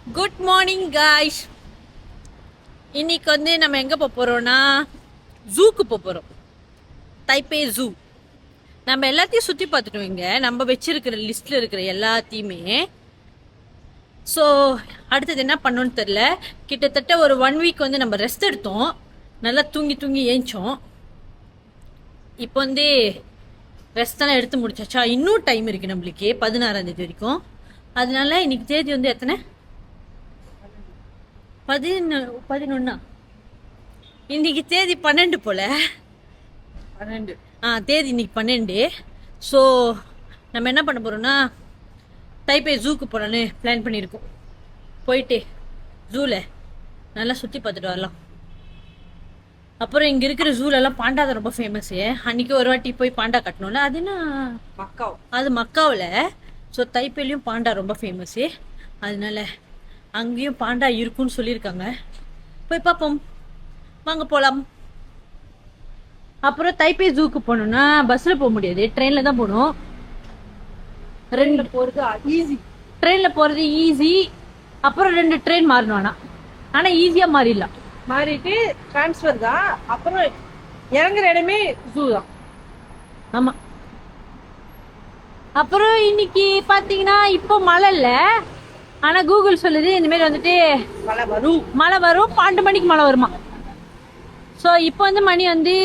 Good morning guys. இன்னைக்கு நம்ம எங்கே போக போகிறோன்னா ஜூக்கு போக போகிறோம். தைப்பே ஜூ. நம்ம எல்லாத்தையும் சுற்றி பார்த்துட்டோம். இங்கே நம்ம வச்சிருக்கிற லிஸ்ட்டில் இருக்கிற எல்லாத்தையுமே. ஸோ அடுத்தது என்ன பண்ணோன்னு தெரில. கிட்டத்தட்ட ஒரு 1 வீக் நம்ம ரெஸ்ட் எடுத்தோம். நல்லா தூங்கி தூங்கி ஏஞ்சோம். இப்போ ரெஸ்டெல்லாம் எடுத்து முடிச்சாச்சா. இன்னும் டைம் இருக்குது நம்மளுக்கு 16ஆம் தேதி வரைக்கும். அதனால இன்னைக்கு தேதி எத்தனை? 11. இன்னைக்கு தேதி 12 போல. 12. தேதி இன்னைக்கு 12. ஸோ நம்ம என்ன பண்ண போறோம்னா தைப்பே ஜூக்கு போகலான்னு பிளான் பண்ணியிருக்கோம். போயிட்டு ஜூவில் நல்லா சுற்றி பார்த்துட்டு வரலாம். அப்புறம் இங்கே இருக்கிற ஜூலெல்லாம் பாண்டா தான் ரொம்ப ஃபேமஸ்ஸு. அன்றைக்கி ஒரு வாட்டி போய் பாண்டா கட்டணும்ல. அது என்ன மக்காவ், அது மக்காவில். ஸோ தைப்பேலையும் பாண்டா ரொம்ப ஃபேமஸ்ஸு. அதனால அங்கேயும் பாண்டா இருக்குன்னு சொல்லியிருக்காங்க. போய் பார்ப்போம், வாங்க போகலாம். அப்புறம் தைப்பே ஜூக்கு போகணுன்னா பஸ்ஸில் போக முடியாது, ட்ரெயினில் தான் போகணும். போகிறது ஈஸி, ட்ரெயினில் போகிறது ஈஸி. அப்புறம் 2 ட்ரெயின் மாறணும். ஆனால் ஈஸியாக மாறிடலாம். மாறிட்டு டிரான்ஸ்ஃபர் தான். அப்புறம் இறங்குற இடமே ஜூ தான். ஆமாம். அப்புறம் இன்னைக்கு பார்த்தீங்கன்னா இப்போ மழை இல்லை. ஆனால் கூகுள் சொல்லுது இந்தமாரி மழை வரும் 12 மணிக்கு மழை வருமா. ஸோ இப்போ மணி 8.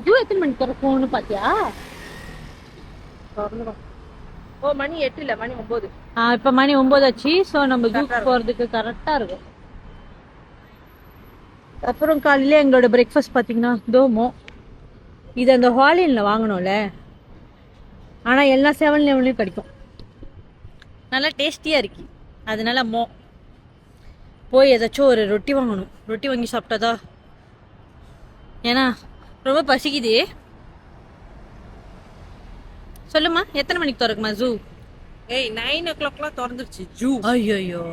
ஜூ எத்தனை மணிக்கு திறக்கும்னு பார்த்தியா? ஓ, மணி 8 இல்லை, மணி 9. இப்போ மணி 9 ஆச்சு. ஸோ நம்ம ஜூக்கு போகிறதுக்கு கரெக்டாக இருக்கும். அப்புறம் காலையில் எங்களோட பிரேக்ஃபாஸ்ட் பார்த்தீங்கன்னா தோமோ. இது அந்த ஹாலினில் வாங்கணும்ல. ஆனால் எல்லா 7-Elevenலையும் கிடைக்கும். நல்லா டேஸ்டியாக இருக்கு. அதனால போய் ஏதாச்சும் ஒரு ரொட்டி வாங்கணும். ரொட்டி வாங்கி சாப்பிட்டாதா, ஏன்னா ரொம்ப பசிக்குது. சொல்லுமா, எத்தனை மணிக்கு திறக்குமா ஜூ? 9 o'clockலாம் திறந்துருச்சு ஜூ. ஐயோ,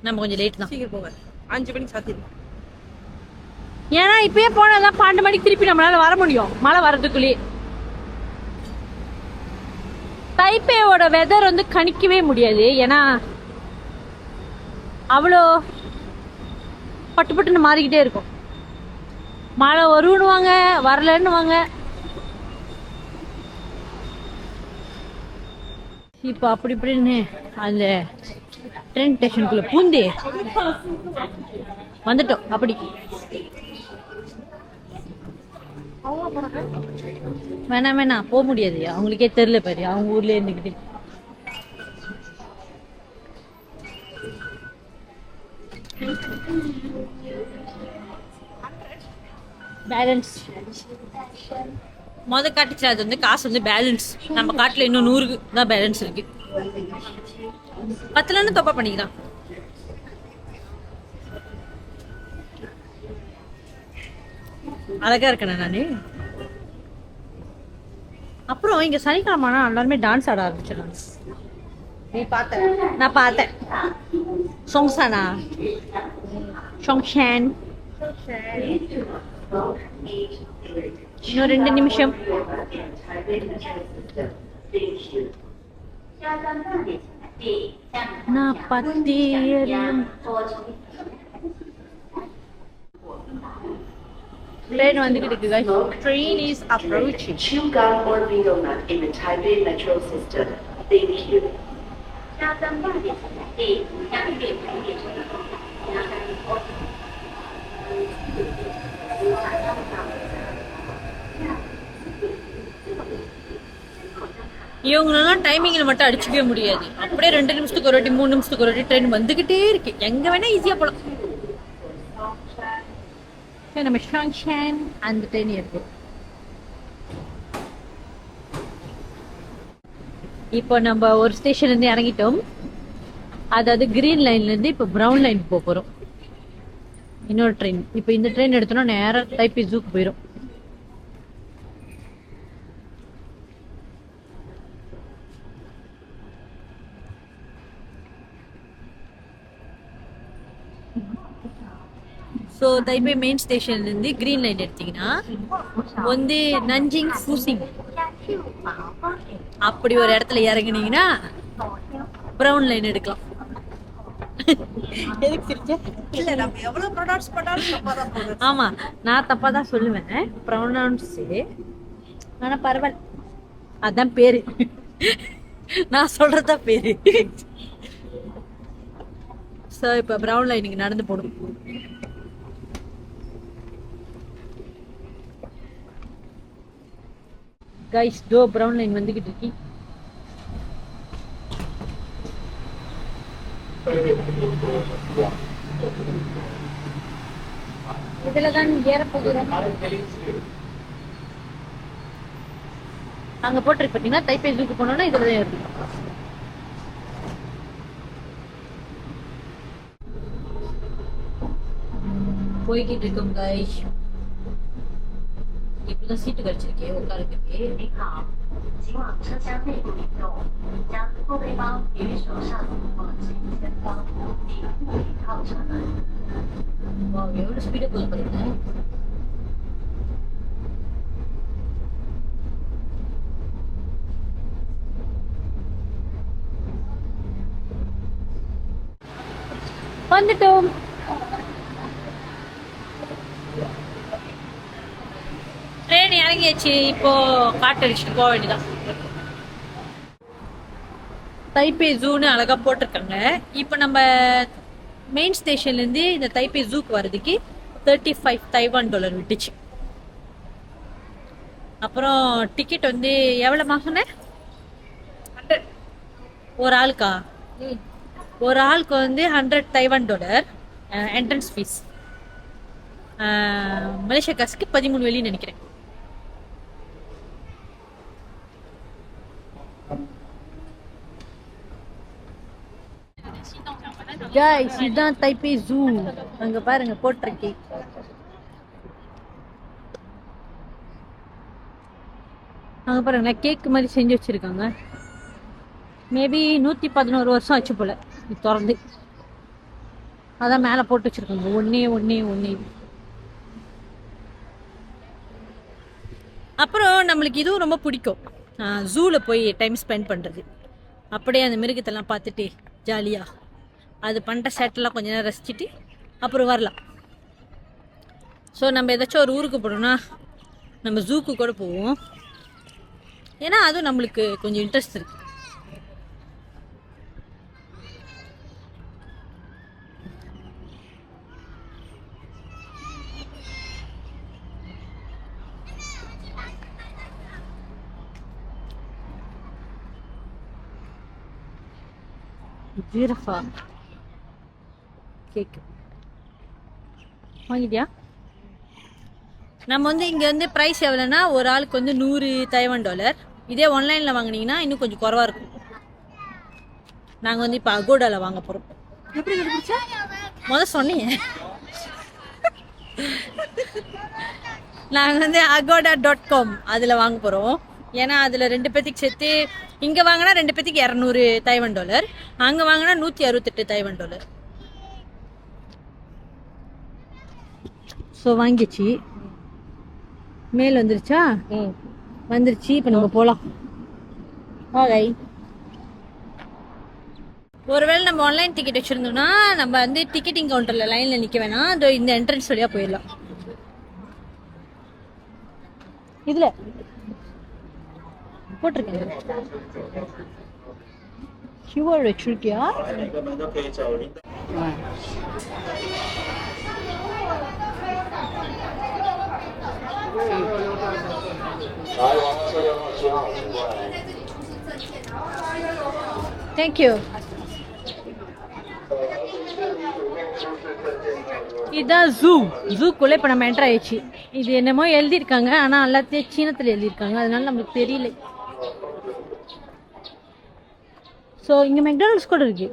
நம்ம கொஞ்சம் லேட் தான். சீக்கிரம் போங்க, 5 மணிக்கு சாத்திடுவோம். ஏன்னா இப்பயே போனாதான் 12 மணிக்கு திருப்பி நம்மளால வர முடியும், மழை வர்றதுக்குள்ளே. தைப்பேவோட வெதர் கணிக்கவே முடியாது. ஏன்னா அவ்வளோ பட்டு பட்டுன்னு மாறிக்கிட்டே இருக்கும். மழை வருவாங்க, வரலன்னுவாங்க. இப்போ அப்படி இப்படின்னு அந்த ட்ரெயின் ஸ்டேஷனுக்குள்ள பூந்து வந்துட்டோம். அப்படி வேணாம் போக முடியாது. அவங்களுக்கே தெரியல பாரு, அவங்க ஊர்ல இருந்துக்கிட்டு. பேலன்ஸ் காட்டுச்சு. அது காசு பேலன்ஸ். நம்ம காட்டுல இன்னும் 100 தான் பேலன்ஸ் இருக்கு. 10லன்னு தப்பா பண்ணிக்கலாம். அழகா இருக்கேன் நானு. அப்புறம் இங்க சனிக்கிழமை எல்லாருமே டான்ஸ் ஆட ஆரம்பிச்சிடறாங்க. நீ பார்த்த? நான் பார்த்தேன். சொங்சானா, சொங்ஷான். இன்னும் 2 நிமிஷம். நான் பத்தியரும் train வந்துகிட்டு இருக்கு guys. Train is approaching. in the Taipei Metro system. Thank you. இவங்களெல்லாம் டைமிங்கில் மட்டும் அடிச்சுக்கவே முடியாது. அப்படியே 2 நிமிஷத்துக்கு ஒரு வாட்டி, 3 நிமிஷத்துக்கு ஒரு வாட்டி ட்ரெயின் வந்துகிட்டே இருக்கு. எங்க வேணா ஈஸியா போலாம். நம்ம ஷாங்ஷான் அந்த ட்ரெயின் இருக்கு. இப்போ நம்ம ஒரு ஸ்டேஷன்ல இருந்து இறங்கிட்டோம். அதாவது கிரீன் லைன்ல இருந்து இப்போ பிரவுன் லைன் போறோம். இன்னொரு ட்ரெயின். இப்போ இந்த ட்ரெயின் எடுத்தோம்னா நேரா தைப்பே ஜூக்கு போயிடும். ஸோ தைப்பே மெயின் ஸ்டேஷன்லேருந்து க்ரீன் லைன் எடுத்தீங்கன்னா நஞ்சிங் ஃபூசிங் அப்படி ஒரு இடத்துல இறங்குனீங்கன்னா ப்ரௌன் லைன் எடுக்கலாம். எதுக்கு சிரிச்ச? இல்ல நம்ம எவ்வளவு ப்ரொனவுன்ஸ் பண்ணாலும் தப்பா தான் போகுது. ஆமா, நான் தப்பா தான் சொல்லுவேன் ப்ரொனவுன்ஸ். ஆனா பரவாயில்ல, அதான் பேரு. நான் சொல்றதா பேரு. ஸோ இப்போ ப்ரௌன் லைனுக்கு நடந்து போடும். கைஸ், டோ ப்ரௌன் லைன் வந்துகிட்டு இருக்கி. இதுலதான் ஏற போகிறோம். அங்க போட்டிருக்கு பாத்தீங்கன்னா, தைப்பே ஜூக்கு போனோம்னா இதுலதான் ஏறணும். போய்கிட்டு இருக்கோம் கைஸ். இப்பதான் சீட்டு கிடைச்சிருக்கேன் உட்காருக்கே. 您好，请往车厢内部移动，将后背包别于手上或置于前方，请勿倚靠车门。 எவ்வளவு ஸ்பீடா போகுது பாருங்க. வந்துட்டோம். ட்ரெயின் இறங்கியாச்சு. இப்போ காட்டடிச்சுட்டு போக வேண்டியதான். தைப்பே ஜூன்னு அழகா போட்டிருக்காங்க. இப்போ நம்ம மெயின் ஸ்டேஷன்லேருந்து இந்த தைப்பே ஜூக்கு வர்றதுக்கு $35 தைவான் விட்டுச்சு. அப்புறம் டிக்கெட் வந்து எவ்வளோ மாசம்னே? 100 ஒரு ஆளுக்கா? ஒரு ஆளுக்கு வந்து $100 தைவான் என்ட்ரன்ஸ் ஃபீஸ். மலேசியா காசுக்கு 13 வெள்ளின்னு நினைக்கிறேன். Guys, இதுதான் தைப்பே ஜூ. அங்க பாருங்க போட்டிருக்கு. அங்க பாருங்க கேக் மாதிரி செஞ்சு வச்சிருக்காங்க. மேபி 111 வருஷம் ஆச்சு போல இது திறந்து. அதான் மேல போட்டு வச்சிருக்காங்க ஒன்னே. அப்புறம் நம்மளுக்கு இதுவும் ரொம்ப பிடிக்கும், ஜூல போய் டைம் ஸ்பெண்ட் பண்றது. அப்படியே அந்த மிருகத்தெல்லாம் பார்த்துட்டு ஜாலியா அது பண்ணுற சேட்டெல்லாம் கொஞ்ச நேரம் ரசிச்சுட்டு அப்புறம் வரலாம். ஸோ நம்ம ஏதாச்சும் ஒரு ஊருக்கு போனோம்னா நம்ம ஜூக்கு கூட போவோம். ஏன்னா அதுவும் நம்மளுக்கு கொஞ்சம் இன்ட்ரெஸ்ட் இருக்கு. ஜீரஃபா கேக் வாங்கிட்டியா? நம்ம வந்து இங்கே வந்து ப்ரைஸ் எவ்வளோன்னா, ஒரு ஆளுக்கு வந்து $100 தைவான். இதே ஆன்லைனில் வாங்கினீங்கன்னா இன்னும் கொஞ்சம் குறவாக இருக்கும். நாங்கள் வந்து இப்போ அகோடாவில் வாங்க போகிறோம். எப்படி கண்டுபிடிச்சா? சொன்னீங்க. நாங்கள் வந்து agoda.com அதில் வாங்க போகிறோம். ஏன்னா அதில் 2 பேத்துக்கு சேர்த்து இங்கே வாங்கினா 2 பேத்துக்கு $200 தைவான், அங்கே வாங்கினா $168 தைவான். ஸோ வாங்கிச்சு, மேல் வந்துருச்சா? வந்துருச்சு. இப்போ நம்ம போகலாம். ஓகே. ஒருவேளை நம்ம ஆன்லைன் டிக்கெட் வச்சுருந்தோம்னா நம்ம வந்து டிக்கெட்டிங் கவுண்டரில் லைனில் நிற்க வேணாம். அதோ இந்த என்ட்ரன்ஸ் வழியாக போயிடலாம். இதில் போட்டிருக்கேன். QR வச்சிருக்கியா? தேங்க்யூ. இதுதான் ஜூக்குள்ளே இப்போ நம்ம என்டர் ஆயிடுச்சு. இது என்னமோ எழுதியிருக்காங்க, ஆனால் எல்லாத்தையும் சீனத்தில் எழுதியிருக்காங்க, அதனால நம்மளுக்கு தெரியல. ஸோ இங்கே மெக்டானல்ட்ஸ் கூட இருக்கு.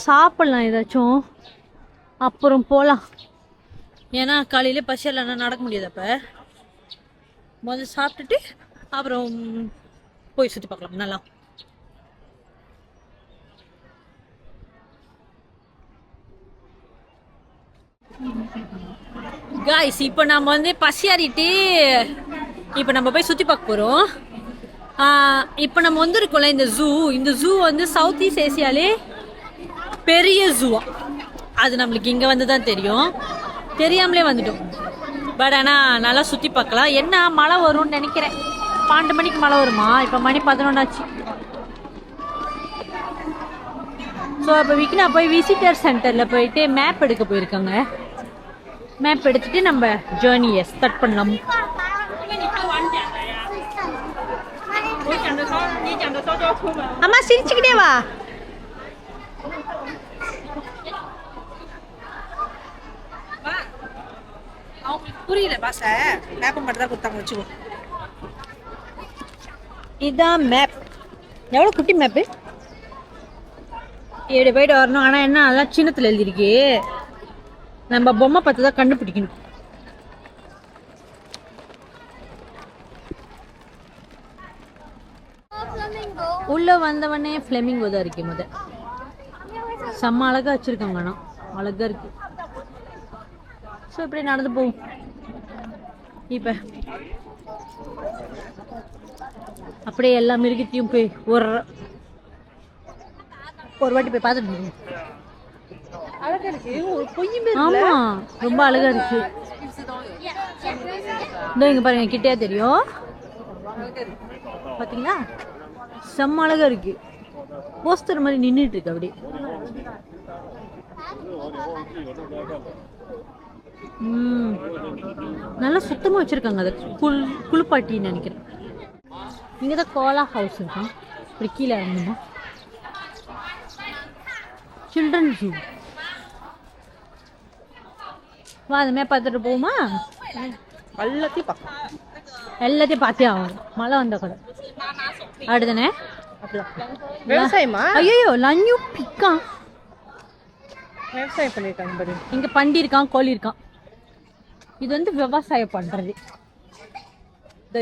சாப்பிட்லாம் ஏதாச்சும், அப்புறம் போகலாம். ஏன்னா காலையில் பசி இல்லைன்னா நடக்க முடியாது. அப்போ சாப்பிட்டுட்டு அப்புறம் போய் சுற்றி பார்க்கலாம் நல்லா. காய்ஸ், இப்போ நம்ம வந்து பசி ஆறிட்டு இப்போ நம்ம போய் சுற்றி பார்க்க போகிறோம். இப்போ நம்ம வந்துருக்கோம்ல இந்த ஜூ வந்து சவுத் ஈஸ்ட் ஏசியாலே பெரிய ஜூவா. அது நம்மளுக்கு இங்கே வந்து தான் தெரியும், தெரியாமலே வந்துட்டோம். பட் ஆனால் நல்லா சுற்றி பார்க்கலாம். என்ன மழை வரும்னு நினைக்கிறேன். 12 மணிக்கு மழை வருமா? இப்போ மணி 11 ஆச்சு. ஸோ இப்போ விக்னா போய் விசிட்டர் சென்டரில் போயிட்டு மேப் எடுக்க போயிருக்காங்க. மேப் எடுத்துட்டு நம்ம ஜேர்னியை ஸ்டார்ட் பண்ணலாம். அம்மா சிரிச்சுக்கிட்டே வா. அவங்களுக்கு புரியல பாச, மேப் மட்டும் தான் கொடுத்தாங்க, வச்சுக்கோ. இதான் மேப். எவ்வளோ குட்டி மேப்பு, இப்படி போயிட்டு வரணும். ஆனால் என்ன அதெல்லாம் சின்னத்தில் எழுதிருக்கு, நம்ம பொம்மை பார்த்து தான் கண்டுபிடிக்கணும். உள்ள வந்தவனே ஃப்ளெமிங்கோ தான் இருக்கு. செம்ம அழகா வச்சிருக்காங்க, ஆனால் அழகா இருக்கு. ஸோ இப்படி நடந்து போகும். இப்போ அப்படியே எல்லா மிருகத்தையும் போய் ஒரு வாட்டி போய் பார்த்துட்டு. அழகா இருக்கு, ஒரு பொய். ஆமா, ரொம்ப அழகா இருக்கு. இங்க பாருங்க, கிட்டே தெரியும் பாத்தீங்களா? செம்ம அழகா இருக்கு. போஸ்டர் மாதிரி நின்றுட்டு இருக்கு அப்படியே. நல்லா சுத்தமா வச்சிருக்காங்க. அதை குளிப்பாட்டின்னு நினைக்கிறேன். இங்கதான் கோலா ஹவுஸ் இருக்கும். இப்படி கீழே இறங்கணுமா? Children zoo. வா, அதுமே பார்த்துட்டு போகுமா? எல்லாத்தையும் பார்த்தே ஆகும். மழை வந்த கூட அடுதானே. விவசாயமா? ஐயோ, லஞ்சு பிக்கா விவசாயம் பண்ணிருக்காங்க பாரு. இங்க பண்டி இருக்கான், கோழி இருக்கான். இது வந்து விவசாயம் பண்றது.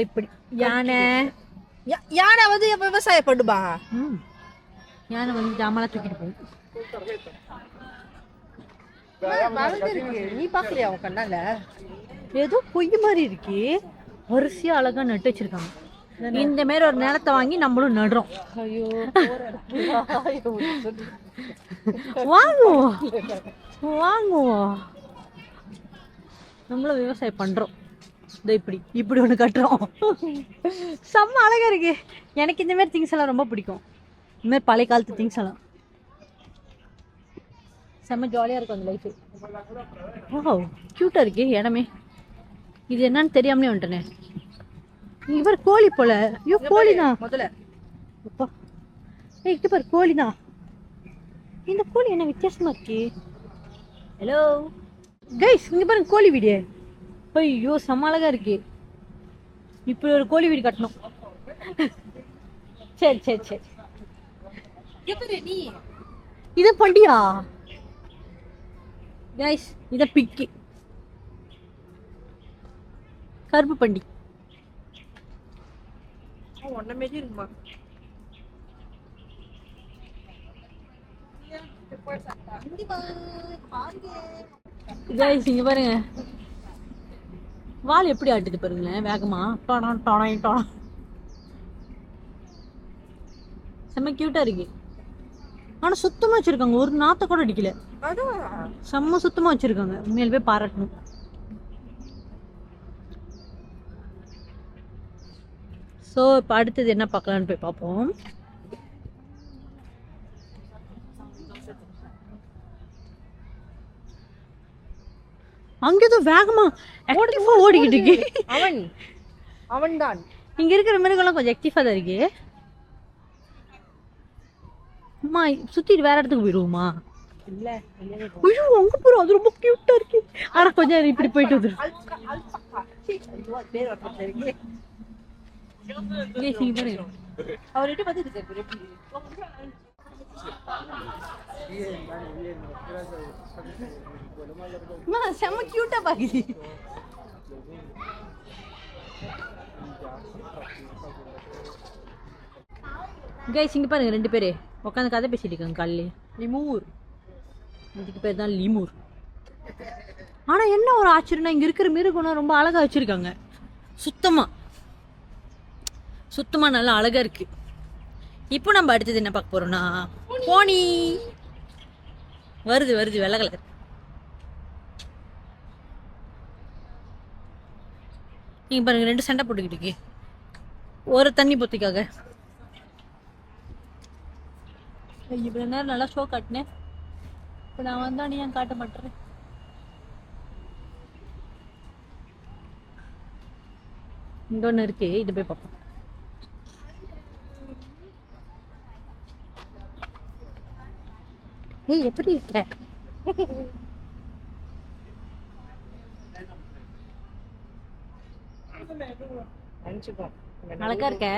இப்படி யானை வந்து விவசாயம் பண்ணுமா? யானை வந்து ஜாமான் தூக்கிட்டு போகும். நீ பாக்கலையா அவன் கண்ணால? ஏதோ பொய் மாதிரி இருக்கு. வரிசையா அழகா நட்டு வச்சிருக்காங்க. இந்த மாதிரி ஒரு நிலத்தை வாங்கி நம்மளும் நடுறோம். ஐயோ, வாங்குவோம் வாங்குவோம். நம்மளும் விவசாயம் பண்றோம். இப்படி ஒண்ணு கட்டுறோம். செம்ம அழகா இருக்கு. எனக்கு இந்த மாதிரி திங்ஸ் எல்லாம் ரொம்ப பிடிக்கும். இந்த மாதிரி பழைய காலத்து திங்ஸ் எல்லாம் செம்ம ஜாலியா இருக்கும் அந்த லைஃப். ஓ, கியூட்டா இருக்கு இடமே. இது என்னன்னு தெரியாமலே வந்துட்டேனே. இவர் கோழி போல. ஐயோ, கோழிதான் முதல்ல. இங்க பாரு, கோழிதான். இந்த கோழி என்ன வித்தியாசமா இருக்கு. ஹலோ கைஸ், இங்க பாருங்க கோழி வீடு. ஐயோ, செம்ம அழகா இருக்கு. இப்படி ஒரு கோழி வீடு கட்டணும். சரி சரி சரி. நீ இத பண்டியா கைஸ்? இத பிக்கி கருப்பு பண்டி. ஒன்னமே இருக்குமா? கைஸ், இங்க பாருங்க, வால் எப்படி ஆட்டுது பாருங்களேன், வேகமா. டொணம் டொணம் டொணம். செம்ம கியூட்டா இருக்கு. ஆனா சுத்தமா வச்சிருக்காங்க, ஒரு நாத்த கூட அடிக்கல. செம்ம சுத்தமா வச்சிருக்காங்க. உண்மையில போய் பாராட்டணும். ஸோ இப்போ அடுத்தது என்ன பார்க்கலான்னு போய் பார்ப்போம். அங்கேதான் வேகமா ஆக்டிவா ஓடிக்கிட்டு இருக்கு. அவன் தான். இங்க இருக்கிற மிருகம்லாம் கொஞ்சம் ஆக்டிவா தான் இருக்கு. அம்மா, சுத்திட்டு வேற இடத்துக்கு போயிடுவோமா? இல்ல, ஐயோ, அங்க போறோம். அது ரொம்ப கியூட்டா இருக்கு. ஆனா கொஞ்சம் இப்படி போயிட்டு வந்துடும். அவர்கிட்ட பார்த்துட்டு செம்ம கியூட்டா பாக்குது. கைஸ், இங்க பாருங்க, 2 பேரு உட்காந்து கதை பேசிட்டு இருக்காங்க. காலையில லிமூர், இதுக்கு பேர் தான் லிமூர். ஆனா என்ன ஒரு ஆச்சரியம்னா, இங்க இருக்கிற மிருகம்னா ரொம்ப அழகா வச்சிருக்காங்க, சுத்தமா. சுத்தமாக நல்லா அழகாக இருக்கு. இப்போ நம்ம அடுத்தது என்ன பார்க்க போறோம்னா போனி. வருது வருது வெள்ளை கலர். நீங்க பாருங்க, 2 சண்டை போட்டுக்கிட்டு இருக்கு. ஒரு தண்ணி பொத்திக்காக. இவ்வளோ நேரம் நல்லா ஷோ காட்டினேன். இப்போ நான் வந்தா நீ ஏன் காட்ட மாட்டேறேன்? இங்க ஒன்று இருக்கு, இது போய் பார்ப்போம். ஏய், எப்படி இருக்க? நினைச்சுக்கோ அழகா இருக்க.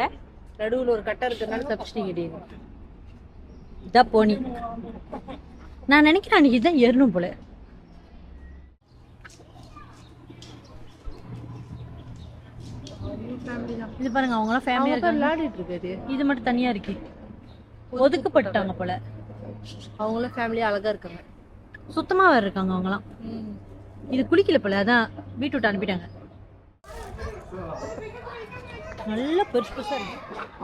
நடுவுல ஒரு கட்டை இருக்கிறதுனால தப்பிச்சிட்டீங்க. இதான் போனி. நான் நினைக்கிறேன் அன்னைக்கு இதுதான் ஏறணும் போல. இது பாருங்க, அவங்களாம் ஃபேமிலியா இருக்காங்க. விளையாடிட்டு இருக்காரு. இது மட்டும் தனியா இருக்கு. ஒதுக்கப்பட்டாங்க போல. அவங்களும் ஃபேமிலியா அழகா இருக்காங்க. சுத்தமா வேற இருக்காங்க அவங்கலாம். இது குளிக்கல போல, அதான் வீட்டு விட்டு அனுப்பிட்டாங்க. நல்ல பெருசு பெருசா இருக்கு.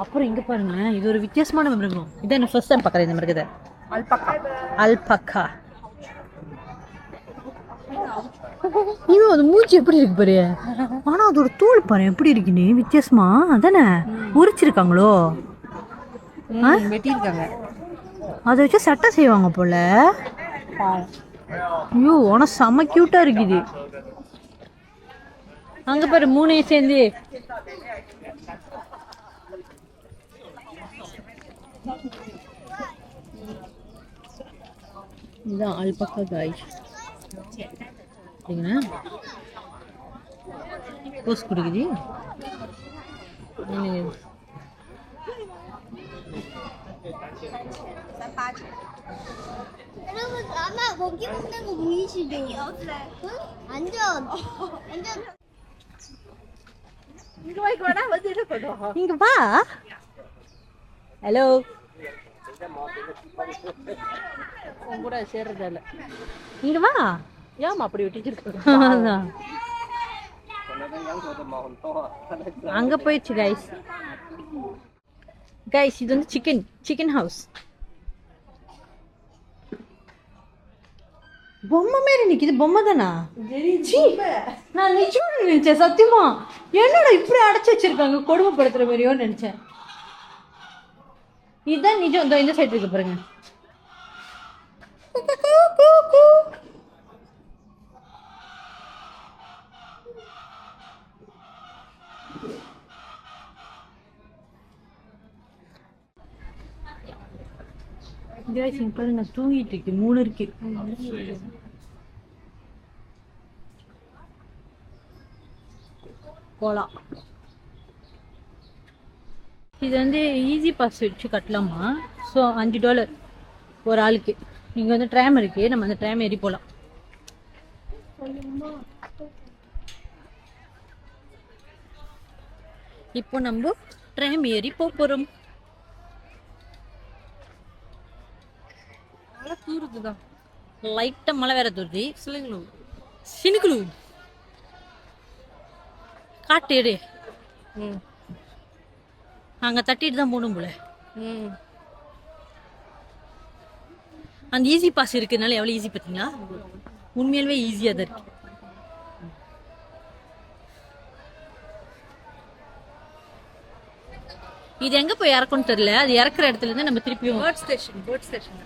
அப்புறம் இங்க பாருங்க, இது ஒரு வித்தியாசமான மிருகம். இதான் நான் ஃபர்ஸ்ட் டைம் பார்க்குறேன் இந்த மிருகத்தை. அல்பக்கா. ஐயோ, அது மூச்சு எப்படி இருக்கு பாரு. ஆனா அதோட தோல் பாரு எப்படி இருக்குன்னு, வித்தியாசமா அதானே உரிச்சிருக்காங்களோ, வெட்டியிருக்காங்க. அதை வச்சு சட்டை செய்வாங்க போல. ஐயோ, ஆனா செம்ம கியூட்டா இருக்குது. அங்க பாரு 3 சேர்ந்து. இதுதான் அல்பக்கா காய்ஸ். போஸ் கொடுக்குது. 여러분 아마 먹이 먹는 거 보이시죠? 응? 완전 இங்க வா. ஹலோ. உன் கூட சேர்றதில்ல. இங்க வா. ஏமா அப்படி வெட்டிச்சிருக்க? அதான். அங்க போயிடுச்சு கைஸ். கைஸ், இது வந்து சிக்கன் ஹவுஸ். பொம்மை மாரி நிக்குது. பொம்மை தானா? நான் நிஜம்னு நினைச்சேன் சத்தியமா. என்னடா இப்படி அடைச்சு வச்சிருக்காங்க, கொடுமைப்படுத்துற மாதிரியோ நினைச்சேன். இதுதான் நிஜம். இந்த சைடு இருக்கு பாருங்க. பாருங்க, தூங்கிட்டு இருக்கு. 3 இருக்கு. போலாம். இது வந்து ஈஸி பாஸ் வச்சு கட்டலாமா? ஸோ $5 ஒரு ஆளுக்கு. இங்கே வந்து ட்ராம் இருக்கு, நம்ம அந்த ட்ராம் ஏறி போகலாம். இப்போ நம்ம ட்ராம் ஏறி போகிறோம். மழை தூருதுதான். லைட்டா மழை வேற தூருது. சினுக்குழு காட்டு எடு. அங்க தட்டிட்டு தான் போகணும் போல. அந்த ஈஸி பாஸ் இருக்குனால எவ்வளவு ஈஸி பார்த்தீங்களா? உண்மையாலுமே ஈஸியா தான் இருக்கு. இது எங்க போய் இறக்கும்னு தெரியல. அது இறக்குற இடத்துல இருந்து நம்ம திருப்பியும் போட் ஸ்டேஷன்.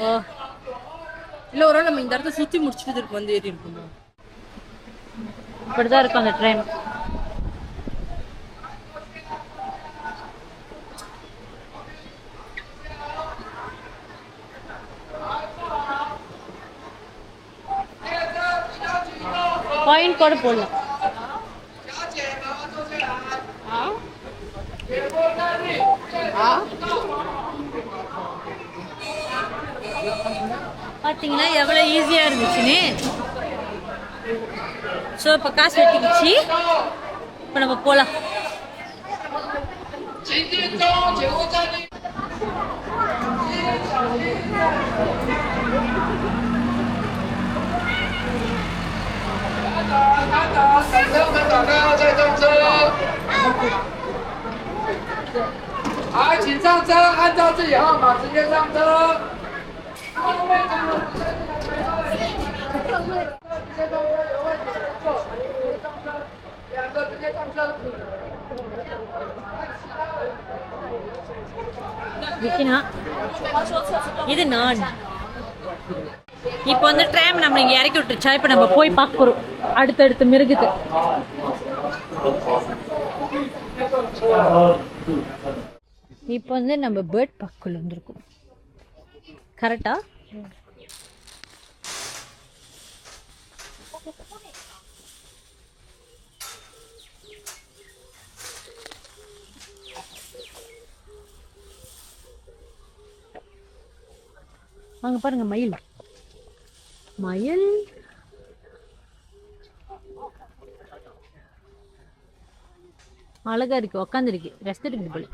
ஓ, இல்ல ஒரு நம்ம இந்த இடத்த சுத்தி முடிச்சுட்டு திருப்பி வந்து ஏறி இருக்கணும். இப்படிதான் இருக்கும் அந்த ட்ரெயின். பாயிண்ட் கூட போடலாம். பாத்தீங்கன்னா எவ்வளவு ஈஸியா இருந்துச்சுன்னு. ஸோ இப்போ காசு வெட்டிக்கிச்சு. இப்போ நம்ம போலாம். 上车，按照自己号码直接上车。两个直接上车。விக்கினா இது நான் இப்போ வந்து ட்ராம் நம்ம இங்கே இறக்கி விட்டுருச்சா இப்போ நம்ம போய் பார்க்க போகிறோம் அடுத்தடுத்த மிருகத்தை. இப்போ வந்து நம்ம பேர்ட் பார்க்குள்ள வந்திருக்கோம் கரெக்டா? அங்க பாருங்க மயில் மயில் அழகா இருக்கு உக்காந்துருக்கு ரெஸ்ட் எடுக்குது போல.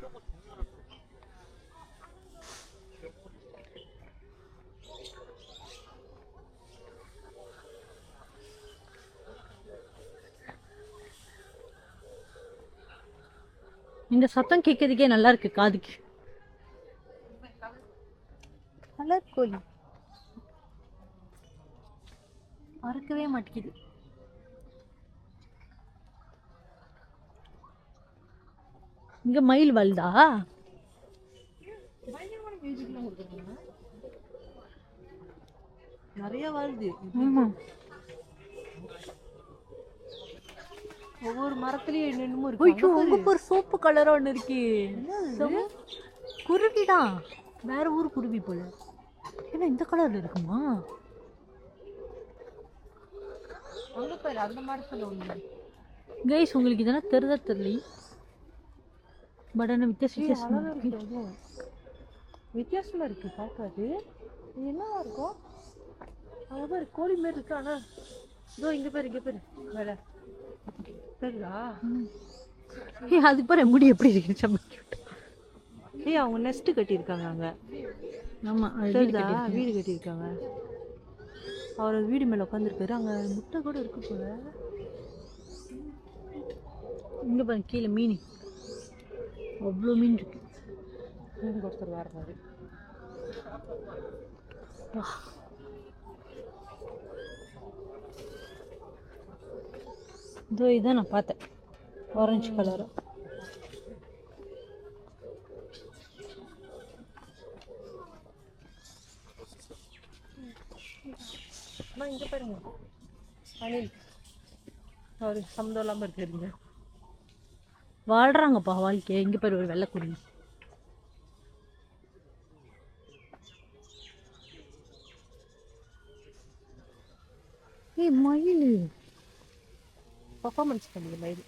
இந்த சத்தம் கேட்கறதுக்கே நல்லா இருக்கு காதுக்கு. கலர் கோழி மறக்கவே மாட்டேங்குது. இங்க மயில் வாழ்தா? நிறைய வருது. ஒவ்வொரு மரத்துலயும் என்னென்னமோ இருக்கு. உங்க ஒரு சோப்பு கலரா ஒண்ணு இருக்கு. குருவிதான், வேற ஊர் குருவி போல. ஏன்னா இந்த கலர்ல இருக்குமா? அங்க பாரு அந்த மரத்துல ஒண்ணு. கைஸ் உங்களுக்கு இதெல்லாம் தெரிதா தெரியல, பட் ஆனா வித்தியாசமா இருக்கு பார்க்காது. இது என்னவா இருக்கும்? அங்க பாரு கோழி மாதிரி இருக்கு. ஆனா இதோ இங்க பாரு வேலை தெரியுதா? அதுக்கு பாரு முடி எப்படி இருக்கு. அவங்க நெஸ்ட் கட்டியிருக்காங்க அங்க. ஆமா தெரியுதா? வீடு கட்டியிருக்காங்க. அவர் வீடு மேல உட்காந்துருக்காரு. அங்க முட்டை கூட இருக்கு போல. இங்க பாருங்க கீழே மீன், அவ்வளோ மீன் இருக்கு. ஒருத்தர் வர்றாரு. இதோ இதான் நான் பார்த்தேன், ஆரஞ்சு கலர். இங்க பாருங்க அணில், அவரு சம்மந்தம் இல்லாம இருக்காருங்க. வாழ்றாங்கப்பா வாழ்க்கைய. இங்க பாரு ஒரு வெள்ளைக்குடி. மயில் பர்ஃபார்மன்ஸ் பண்ணுது மயில்.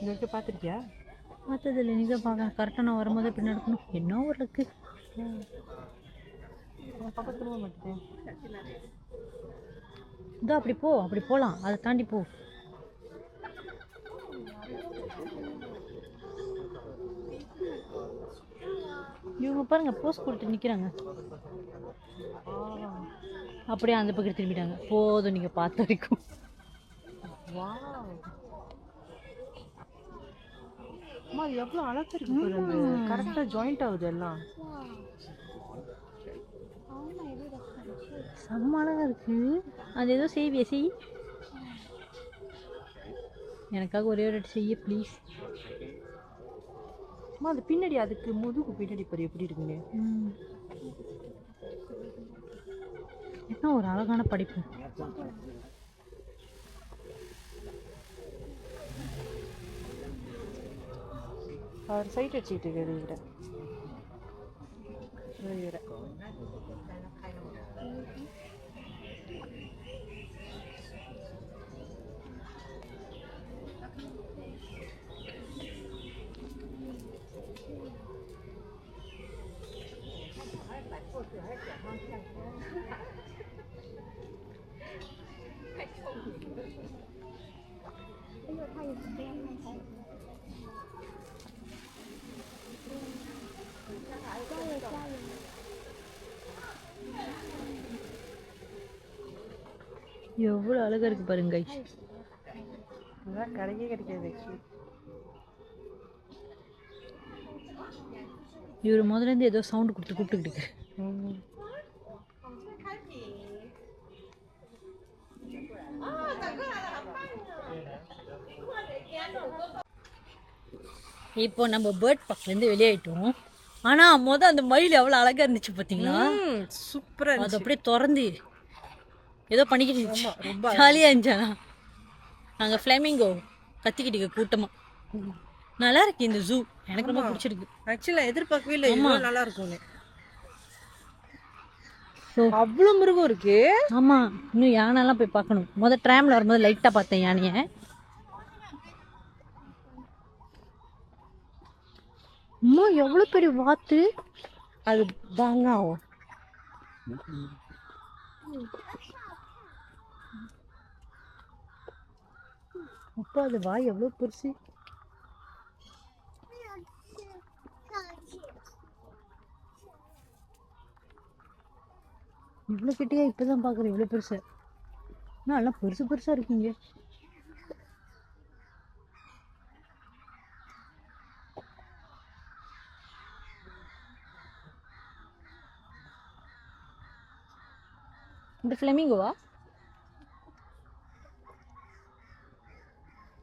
இங்க பார்த்துருக்கியா? பார்த்ததில்லை, நீ தான் பார்க்க. கரெக்டாக நான் வரும்போதே பின்னாடி இருக்கணும். என்ன ஒரு லக்கு. பக்கத்துல மாட்டேன். இதோ அப்படி போ, அப்படி போகலாம், அதை தாண்டி போ. இவங்க பாருங்க போஸ் கொடுத்து நிற்கிறாங்க. அப்படியே அந்த பக்கம் திரும்பிட்டாங்க. போதும் நீங்க பார்த்த வரைக்கும். அம்மா எவ்வளோ அழகா இருக்கு. கரெக்டா ஜாயிண்ட் ஆகுது எல்லாம். செம்ம அழகா இருக்கு. அது ஏதோ செய்வியா? செய், எனக்காக ஒரே ஒரு செய்ய ப்ளீஸ். அம்மா அது பின்னாடி, அதுக்கு முதுகு பின்னாடி பாரு எப்படி இருக்குங்க. என்ன ஒரு அழகான படைப்பு. அவர் சைட் அடிச்சுட்டு இருக்காரு. எவ்வளோ அழகா இருக்கு பாருங்க guys. அதான் கிடைக்கவே கிடைக்காது ஆக்சுவலி. இவர் முதல்ல இருந்து ஏதோ சவுண்ட் கொடுத்து கூப்பிட்டுக்கிட்டு இருக்கு. இப்போ நம்ம பேர்ட் பார்க்லேருந்து வெளியாயிட்டோம். ஆனா அந்த மயில் எவ்வளவு அழகா இருந்துச்சு பாத்தீங்களா? சூப்பரா அது அப்படியே திறந்து ஏதோ பண்ணிக்கிட்டு இருந்துச்சு. ரொம்ப ஜாலியா இருந்துச்சா. நாங்க ஃப்ளேமிங்கோ கத்திக்கிட்டு கூட்டமா. நல்லா இருக்கு இந்த ஜூ, எனக்கு ரொம்ப பிடிச்சிருக்கு. ஆக்சுவலா எதிர்பார்க்கவே இல்லை இவ்வளவு நல்லா இருக்கும்னு. அவ்வளோ மிருகம் இருக்கு. ஆமா, இன்னும் யானைலாம் போய் பார்க்கணும். ட்ராம்ல வரும்போது லைட்டா பார்த்தேன் யானைய. அம்மா எவ்வளவு பெரிய வாத்து. அது பாங்காவும் அப்பா அது வாய் எவ்வளவு பெருசு. இவ்வளோ கிட்டே இப்பதான் பாக்குறேன். இவ்வளோ பெருசா நல்லா பெருசு பெருசா இருக்கீங்க. இந்த ஃப்ளெமிங்கோவா?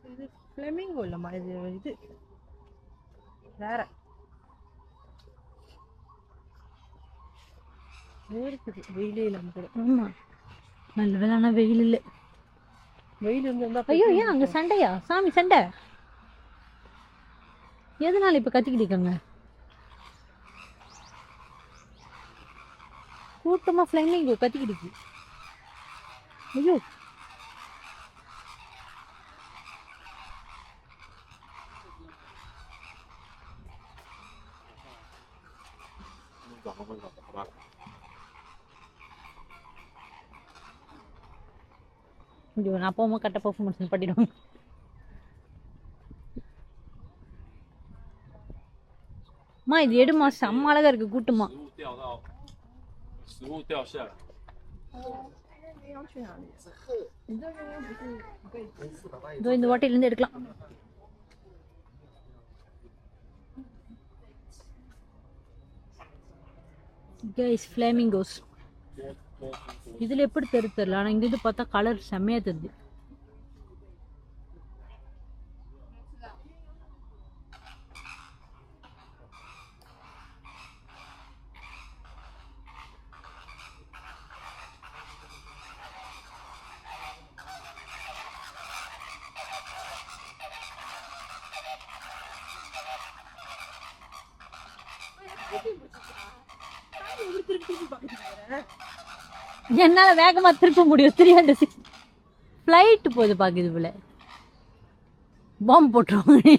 இது ஃப்ளெமிங்கோ இல்லம்மா, இது வேற இருக்குது. வெயிலே இல்லாம கூட. ஆமா, நல்ல வேலை. ஆனா வெயில் இல்லை. வெயில் இருந்தா ஐயோ, ஏன் அங்க சண்டையா? சாமி சண்டை எதனால இப்ப கத்திக்கிட்டு இருக்காங்க? கூட்டமா ஃப்ளைமிங்கோ கத்திக்கிட்டு இருக்கு. ஐயோ, நான் அப்பா அம்மா கரெக்டாக பர்ஃபார்மன்ஸ் பண்ணிடுவாங்க. அம்மா இது எடுமா, செம்ம அழகா இருக்கு கூட்டமா. இந்த வாட்டையில இருந்து எடுக்கலாம். கைஸ், ஃப்ளேமிங்கோஸ் இதுல எப்படி தெரியல. ஆனா இங்க இருந்து பார்த்தா கலர் செம்மையா தெரியுது. என்னால வேகமா திருப்ப முடியும். 360 ஃப்ளைட் போகுது பாக்குது போல. பாம்பு போட்டுருவாங்க.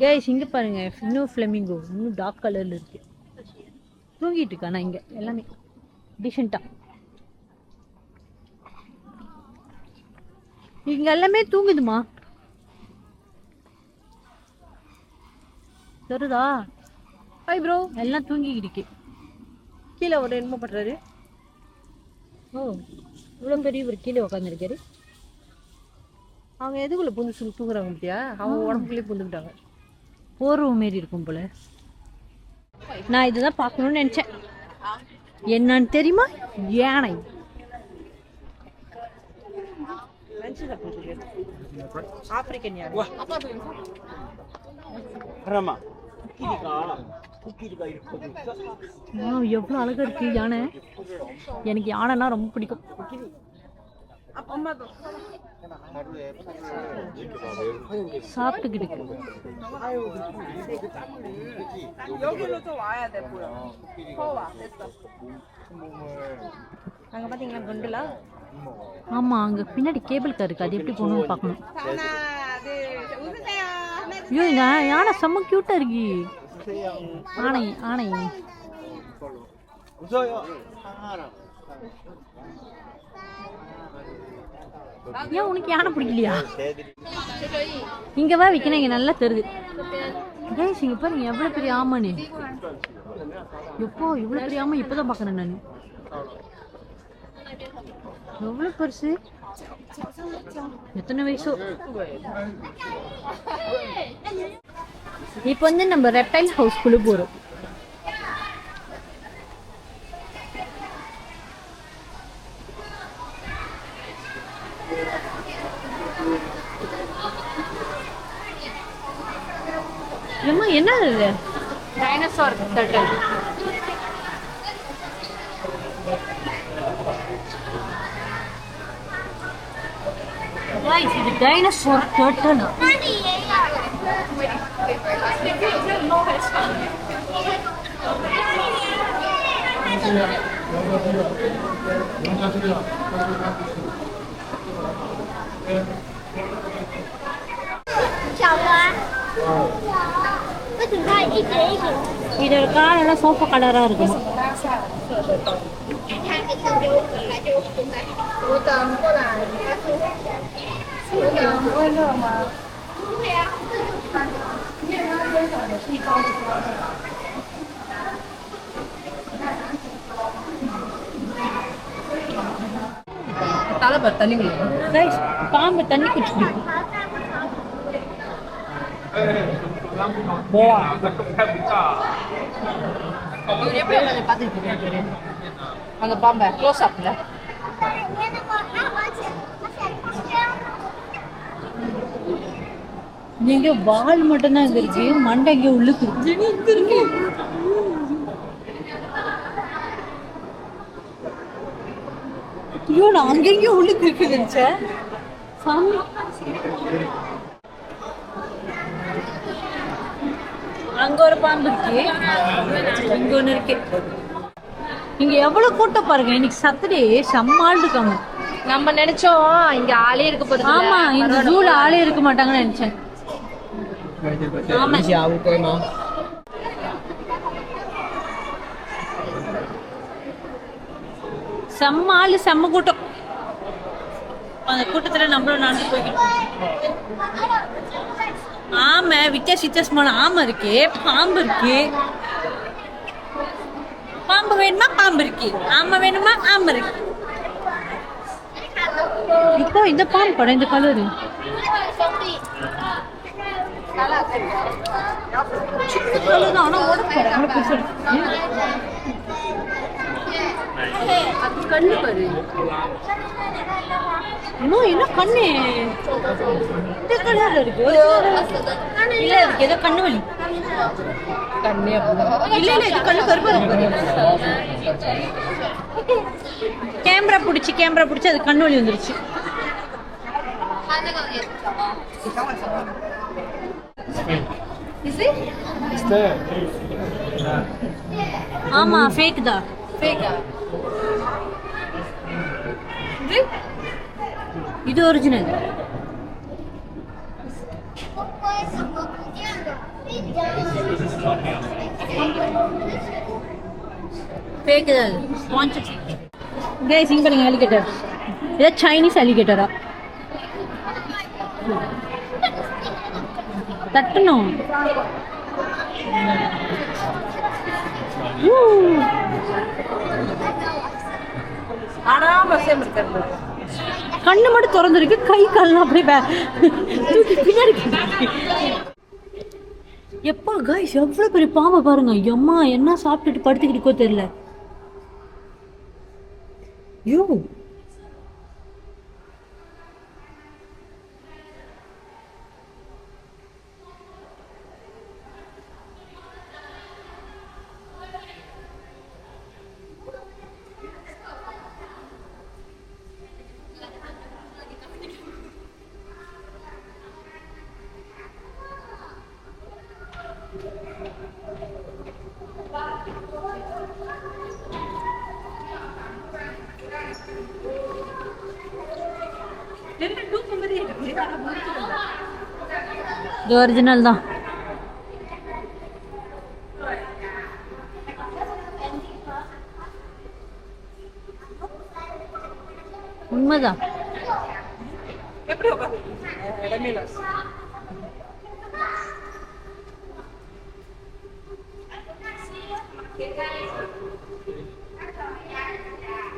கைஸ், இங்க பாருங்க, இன்னும் ஃப்ளெமிங்கோ இன்னும் டார்க் கலர்ல இருக்கு. தூங்கிட்டு இருக்கா. நான் இங்க எல்லாமே டீசெண்டா இங்க எல்லாமே தூங்குதுமா. தெரியுதா? Hi bro. எல்லாம் தூங்கிக்கிட்டு இருக்கு. கீழே ஒரு என்னமோ பண்றாரு. ஓ, இவ்வளோ பெரிய ஒரு கீழே உட்காந்துருக்காரு. அவங்க எதுக்குள்ள புந்து தூங்குறாங்க பத்தியா? அவங்க உடம்புக்குள்ளேயே புந்துக்கிட்டாங்க. போர்வ மாரி இருக்கும் போல. நான் இதுதான் பார்க்கணும்னு நினைச்சேன். என்னன்னு தெரியுமா? யானை. ஆப்பிரிக்கன் யானை. எவ்வளவு அழகா இருக்கு யானை. எனக்கு யானைனா ரொம்ப பிடிக்கும். சாப்பிட்டுக்கிட்டு அங்க பாத்தீங்களா கொண்டுலா? ஆமா, அங்க பின்னாடி கேபிள் கார் இருக்கு. அது எப்படி போகணும்னு பார்க்கணும். ஐயோ, யானை செம்ம கியூட்டா இருக்கு. ஆனை ஆனை. ஏன் உனக்கு யானை பிடிக்கலையா? இங்க வா விக்கணும். இங்க நல்லா தெரியுது. கைஸ், இங்க பாருங்க எவ்வளவு பெரிய ஆமானு. எப்போ இவ்வளவு பெரிய ஆமா இப்பதான் பாக்குறேன் நான். எவ்வளவு பெருசு, எத்தனை வயசோ. இப்போ வந்து நம்ம ரெப்டைல் ஹவுஸ்குள்ள போறோம். ஏம்மா என்ன இது? Dinosaur turtle. Guys, இது டைனோசார் டர்ட்டில். இதோட காலெல்லாம் சோப்பு கலரா இருக்கும். தலைவர் தண்ணி குடிக்கும். Guys, பாம்பு தண்ணி குடிச்சிட்டு எப்படி உட்காந்து பார்த்துட்டு இருக்கீங்க அந்த பாம்பை க்ளோஸ் அப்ல? நீங்க வால் மட்டும் தான் இருக்கு, மண்டை இங்க உள்ளுக்கு இருக்கு. ஐயோ, நான் அங்கெங்க உள்ளுக்கு இருக்கு நினைச்சேன். சாமி, அங்க ஒரு பாம்பு இருக்கு, இங்க ஒண்ணு இருக்கு. இங்க எவ்வளவு கூட்டம் பாருங்க, இன்னைக்கு சத்துடே செம்மாள் இருக்காங்க. நம்ம நினைச்சோம் இங்க ஆளே இருக்க போறது. ஆமா, இந்த ஜூல ஆளே இருக்க மாட்டாங்கன்னு நினைச்சேன். ஆமா, செம்ம ஆளு, செம்ம கூட்டம். அந்த கூட்டத்துல நம்மளும் நடந்து போய்கிட்டோம். ஆமை, வித்தியாசமான ஆமை இருக்கு, பாம்பு இருக்கு. பாம்பு வேணுமா பாம்பு இருக்கு, ஆமை வேணுமா ஆமை இருக்கு. இப்போ இந்த பாம்பு படம், இந்த கலரு ஆனா உடம்பு கண்ணு பாரு. இன்னும் என்ன கண்ணு இந்த கலர்ல இருக்கு. இல்ல, இதுக்கு ஏதோ கண்ணு வலி. கண்ணே அப்படிதான். இல்ல இல்ல, இது கண்ணு கருப்பா இருக்கு. கேமரா பிடிச்சி அது கண்ணு வலி வந்துருச்சு. ஆமா, ஃபேக் தான். இது ஒரிஜினல். ஃபேக் தான். கைஸ், இங்க பாருங்க அலிகேட்டர். இது சைனீஸ் அலிகேட்டரா? தட்டணும். கண்ணு மட்டும் திறந்துருக்கு, கை கால்லாம் அப்படியே பின்னாடி. எப்பா கைஸ், எவ்வளவு பெரிய பாம்பை பாருங்க. எம்மா, என்ன சாப்பிட்டுட்டு படுத்துக்கிட்டு தெரியல. யோ, இது ஒரிஜினல் தான். உண்மைதான்.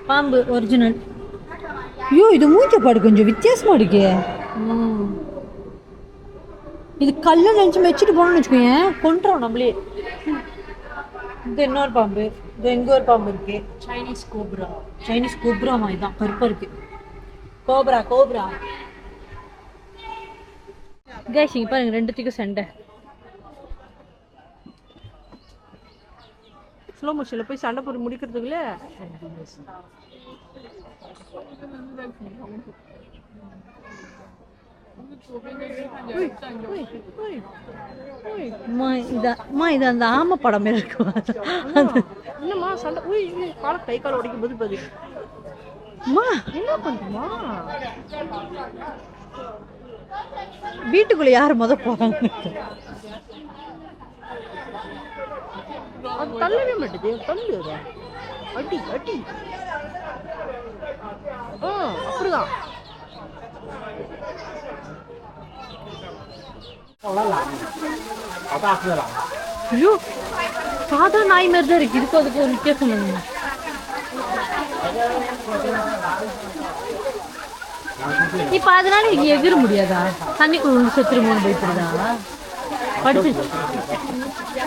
பாம்பு ஒரிஜினல். ஐயோ இது மூஞ்ச பாடு கொஞ்சம் வித்தியாசமா இருக்கே. இது கல்ல நினைச்சு வச்சுட்டு போனோம்னு வச்சுக்கோங்க, கொண்டுறோம் நம்மளே. இது இன்னொரு பாம்பு, இது எங்க ஒரு பாம்பு இருக்கு, சைனீஸ் கோப்ரா. சைனீஸ் கோப்ரா மாதிரி தான், கருப்பா இருக்கு. Cobra cobra. கைஸ் இங்க பாருங்க, ரெண்டுத்துக்கும் சண்டை. ஸ்லோ மோஷன்ல போய் சண்டை போட்டு முடிக்கிறதுக்குள்ள இது அந்த ஆமை படம் இருக்கு. என்னம்மா சண்டை? கால கை கால் உடைக்கும் போது பதில் என்ன பண்ணுமா? வீட்டுக்குள்ள யாரு போறாங்க? அது தள்ளவே மாட்டேது. தள்ளு அடி அடி. அப்படிதான். ஐயோ சாதா நாய் மாதிரி தான் இருக்கு. இதுக்கு அதுக்கு ஒரு வித்தியாசம் இல்லைங்க. இப்ப அதனால இங்க எகிர முடியாதா? தண்ணிக்குள்ள ஒன்று செத்துருமோன்னு போயிட்டுருதா? படிச்சு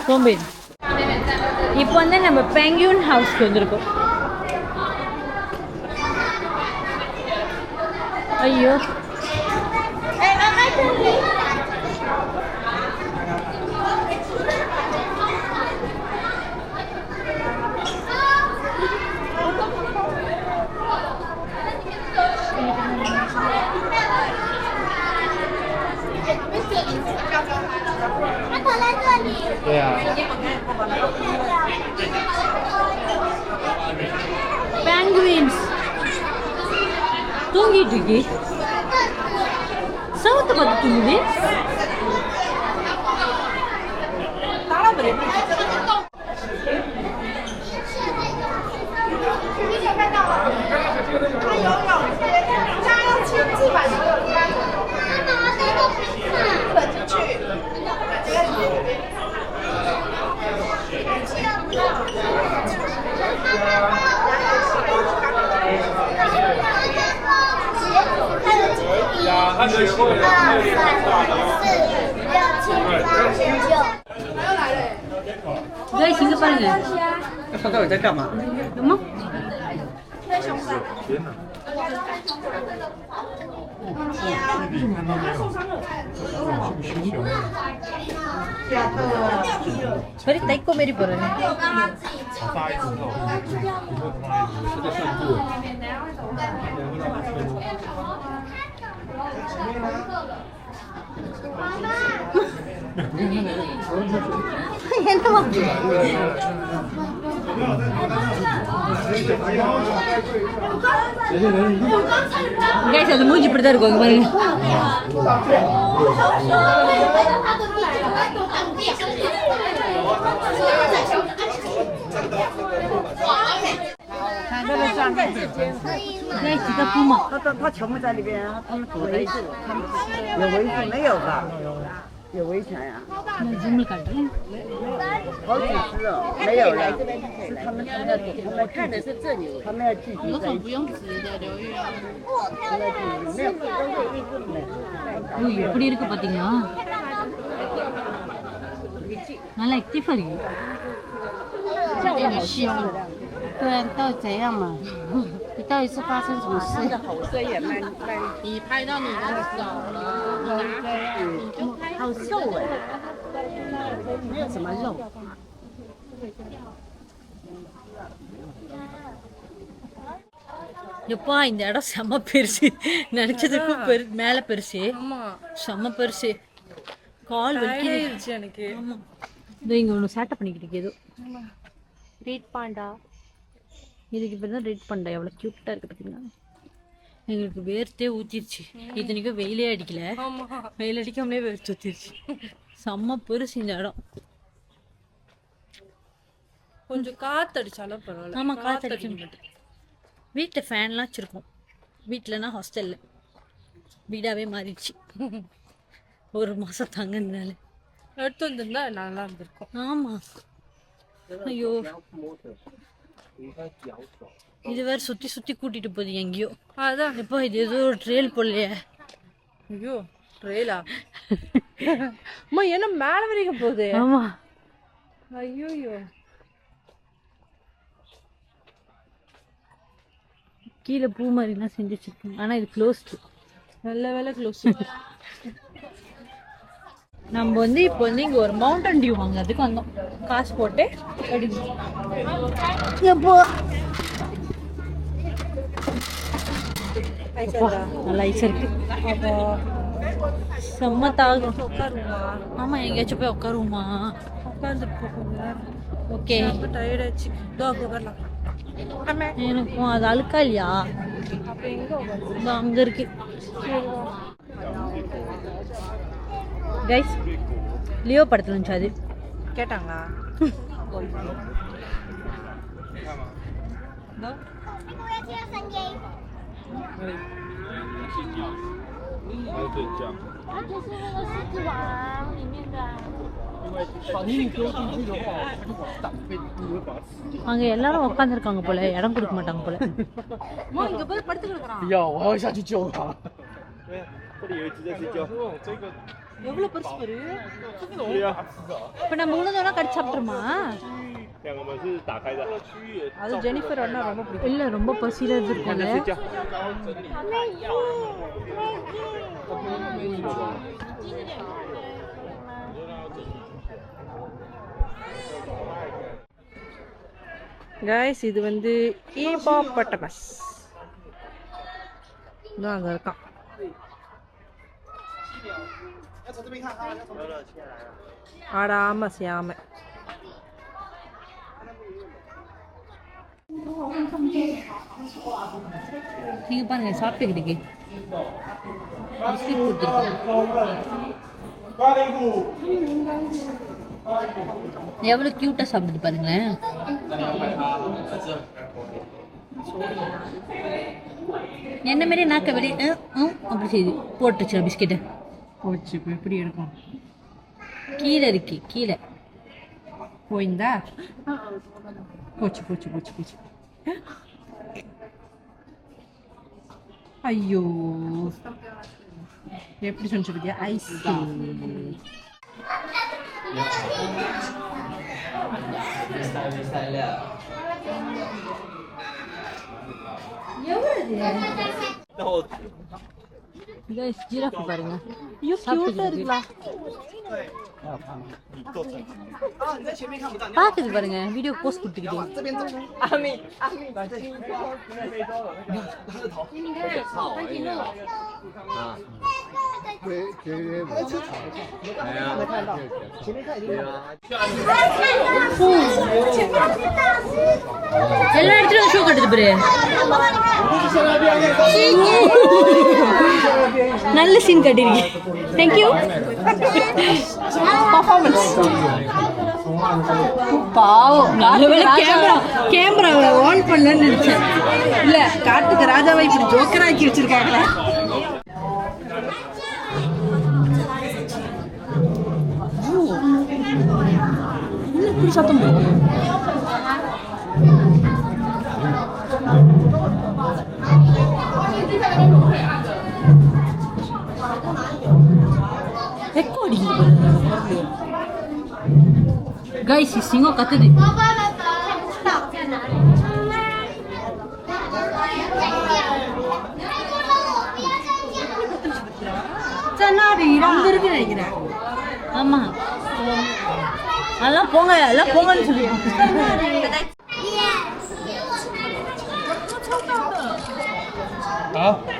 சோம்பேறி. இப்போ வந்து நம்ம பெங்குயின் ஹவுஸ்க்கு வந்திருக்கோம். ஐயோ பெங்குயின்ஸ் தூங்கிட்டு இருக்கு. சவுத்தை பார்த்து தூங்குது. Guys, இங்க பாருங்க.他到底在干嘛？ அம்மா சரி தைக்கோ மாரி போறேன். என்னமா கைஸ் அது மூஞ்சி இப்படி தான் இருக்கும் பாருங்க. கைஸ்这个布嘛，他全部在里边，他们躲在一起，有危险没有吧？有危险呀、那怎么感觉？好几只哦，没有了，是他们要躲，他们看的是这里，他们要聚集在一起。不用直的流域啊，没有，都是一只美。எப்படி இருக்கு பாத்தீங்களா? நல்லா ஆக்டிவா இருக்கு. 对啊，到底怎样嘛？你到底是发生什么事？吼声也慢。你拍到你的手了，你就拍。好瘦哎，没有什么肉。எப்பா இந்த இடம் செம்ம பெருசு. நினைச்சதுக்கும் மேல பெருசு. செம்ம பெருசு. கால் வலிக்குது எனக்கு. ஆமா இதோ இங்க ஒன்று சேட்டை பண்ணிக்கிட்டு இருக்கு ஏதோ. ரீட் பாண்டா. இதுக்கு இப்போ தான் ரீட் பாண்டா எவ்வளோ க்யூட்டாக இருக்குது பார்த்தீங்களா? எங்களுக்கு வேர்த்தே ஊற்றிருச்சு. இத்தனைக்கும் வெயிலே அடிக்கல, வெயில் அடிக்காமலே வேர்த்து ஊற்றிருச்சு. செம்ம பெருசு இந்த இடம். கொஞ்சம் காத்தடிச்சாலும் பரவாயில்ல. ஆமாம் காத்தடிக்க மாட்டேன். வீட்டில் ஃபேன்லாம் வச்சுருக்கோம். வீட்டிலனா ஹாஸ்டலில் வீடாகவே மாறிடுச்சு. ஒரு மாதம் தங்கினால எடுத்து வந்திருந்தா நல்லா இருந்திருக்கும். ஆமாம். ஐயோ இது வேற சுத்தி சுத்தி கூட்டிட்டு போகுது எங்கேயோ. அதான். இப்போ இது ஏதோ ஒரு ட்ரெயில் போடலையே. ஐயோ ட்ரெயிலா? அம்மா என்ன மேல வரைக்கும் போகுது? ஆமா. ஐயோ கீழே பூ மாதிரிலாம் செஞ்சு வச்சிருக்கோம். ஆனா இது க்ளோஸ்டு. நல்ல வேலை க்ளோஸ். நம்ம வந்து இப்போ வந்து இங்க ஒரு மவுண்டன் டியூ வாங்குறதுக்கு வந்தோம். காசு போட்டு எப்போ நல்லா ஐஸ் இருக்கு. செம்ம தாகம். ஆமா எங்கேயாச்சும் போய் உட்காருவோமா? உட்காந்துருக்கோம். ஓகே. டயர்ட் ஆச்சு. உட்காரலாம். எனக்கும் அது அழுக்கா இல்லையா? அங்க இருக்கு. கைஸ் லியோ படத்துல இருந்துச்சு அது. கேட்டாங்களா? அங்க எல்லாரும் உட்காந்துருக்காங்க போல, இடம் கொடுக்க மாட்டாங்க போல. இங்க போய் படுத்து கிடக்குறான்.我要下去救他。这里有一只在睡觉。எவ்வளவு பெருசு பாரு.对呀。இப்ப நம்ம உணவுனா கடிச்சு சாப்பிட்டுருமா?两个门是打开的。அது ஜெனிஃபர் அண்ணா ரொம்ப பிடிக்கும். இல்ல ரொம்ப பசியில இருந்திருக்கும்ல. கைஸ் இது வந்து ஈபாப்பட்டமஸ் தான் அங்க இருக்கான். ஆடாம அசையாம. நீங்க பாருங்க சாப்பிட்டுக்கிட்டு பிஸ்கட் கொடுத்துருக்கோம். எவ்வளவு கியூட்டா சாப்பிடுது பாருங்களேன். என்ன மாதிரி நாக்க வெளியே அப்படி செய்யுது. போட்டுச்சு பிஸ்கெட்டை. போச்சு எப்படி இருக்கும்? கீழே இருக்கு கீழே. போயிருந்தா போச்சு போச்சு போச்சு போச்சு. ஐயோ எப்படி சொன்னிச்சு பத்தியா? ஐஸ். ஜிராஃபி பாருங்க. ஐயோ கியூட்டா இருக்குல. பாக்குது பாருங்க. வீடியோ போஸ்ட் கொடுத்துக்கிட்டீங்க. எல்லா இடத்துலயும் ஷோ கட்டுது பாரு. நல்ல சீன் கட்டிருக்கீங்க. தேங்க்யூ. பாவம் நல்ல வேளை கேமராவை ஆன் பண்ணலன்னு நினைச்சேன். இல்ல காட்டுக்கு ராஜாவை இப்படி ஜோக்கரா ஆக்கி வச்சிருக்காங்களே. இப்படி சத்தம் எக்கோ அடிக்குது. கைஸ் சிங்கம் கத்துது. அங்க இருக்கு நினைக்கிறேன். ஆமா அதெல்லாம் போங்க எல்லாம் போங்கன்னு சொல்லுவோம்.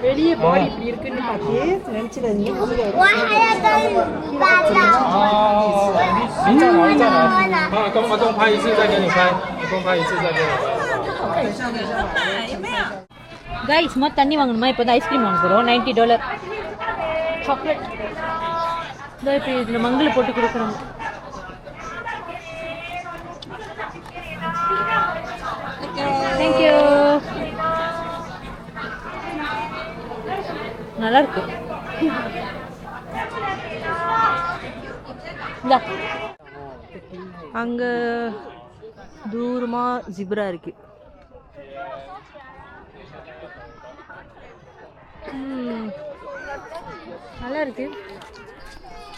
வெளியே பாடி இப்படி இருக்குன்னு பார்த்து நினைச்சிடாதீங்க. 我还要跟你爸爸。你站好，你站好。啊，跟阿东拍一次再给你拍，阿东拍一次再给你拍。 கைஸ் சும்மா தண்ணி வாங்கணுமா? இப்போ வந்து ஐஸ்கிரீம் வாங்க போகிறோம். $90 சாக்லேட். இதோ இப்போ இதில் மங்கில் போட்டு கொடுக்குறோம். தேங்க்யூ. நல்லா இருக்கு. அங்க தூரமா ஜிப்ரா இருக்கு. நல்லா இருக்கு.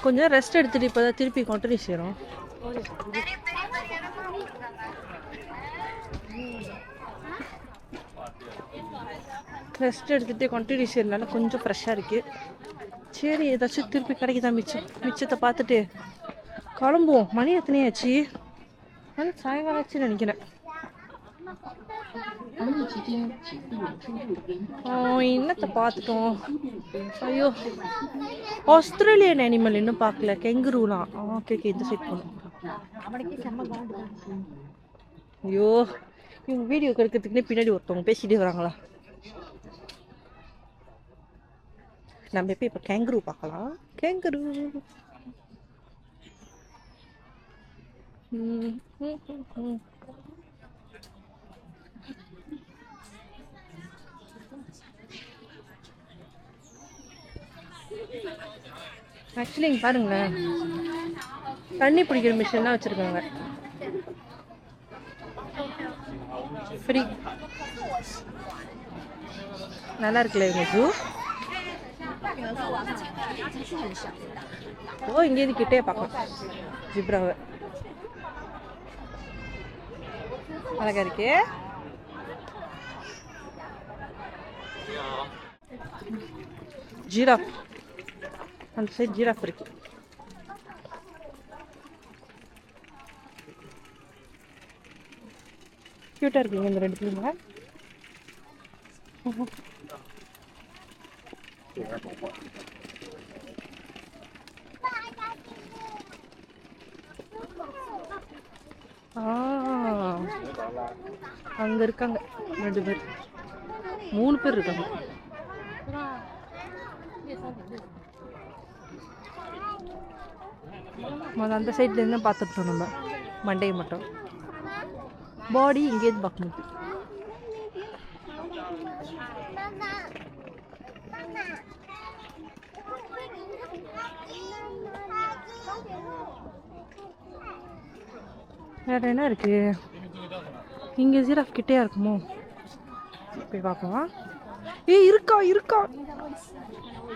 கொஞ்சம் ரெஸ்ட் எடுத்துட்டு இப்போதான் திருப்பி கொண்டு சேரும். ரெஸ்ட் எடுத்துகிட்டு கண்டினியூ செய்யறதுனால கொஞ்சம் ஃப்ரெஷ்ஷாக இருக்குது. சரி ஏதாச்சும் திருப்பி கடைக்கு தான் மிச்சத்தை பார்த்துட்டு கிளம்புவோம். மணி எத்தனையாச்சு? சாயங்காலம் ஆச்சுன்னு நினைக்கிறேன். என்னத்தை பார்த்துட்டோம். ஐயோ, ஆஸ்திரேலியன் அனிமல் இன்னும் பார்க்கல. கெங்குருலாம். ஓகே இந்த சைட் போகணும். ஐயோ, இவங்க வீடியோ எடுக்கிறதுக்குன்னே பின்னாடி ஒருத்தவங்க பேசிட்டே வராங்களா. நம்ம எப்போ இப்போ கேங்குரு பார்க்கலாம். கேங்குரு ஆக்சுவலி இங்கே பாருங்களேன், தண்ணி பிடிக்கிற மிஷின்லாம் வச்சுருக்காங்க. ஃப்ரீ. நல்லா இருக்குல்ல இவங்க ஜூ. ஓ, இங்கேருந்து கிட்டே பார்க்கலாம் ஜிப்ராவை. அழகா இருக்கே. ஜிராஃப் அந்த சைடு ஜிராஃப் இருக்கு. கியூட்டா இருக்குங்க இந்த ரெண்டு பிள்ளைங்க. அங்க இருக்காங்க 2 பேர், 3 பேர் இருக்காங்க. அந்த சைட்ல இருந்து பார்த்துட்டோம் நம்ம மண்டையை மட்டும். பாடி இங்கேருந்து பார்க்க முடியும். வேற என்ன இருக்கு இங்க? ஜிராஃப் கிட்டேயா இருக்குமோ? போய் பார்க்கலாம். இருக்கா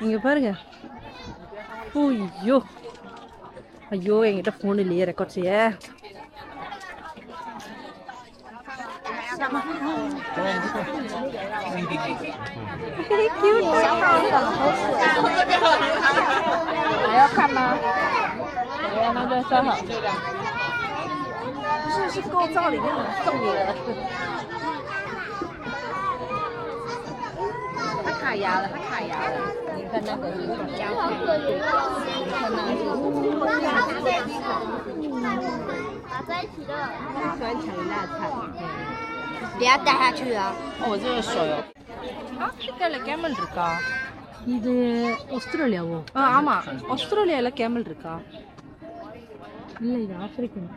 இங்க பாருங்க. ஐயோ ஐயோ, என்கிட்ட ஃபோன் இல்லையே ரெக்கார்ட் செய்ய.还要看吗？我要那个烧好。是构造里面送你的。它卡牙了，你看那个加快，你看那个打在一起的，酸肠辣菜。不要带下去啊！我这个手有。ஆப்பிரிக்கால கேமல் இருக்கா? இது ஆஸ்திரேலியாவோ? ஆமா, ஆஸ்திரேலியால கேமல் இருக்கா? இல்லை, இது ஆப்பிரிக்கன்.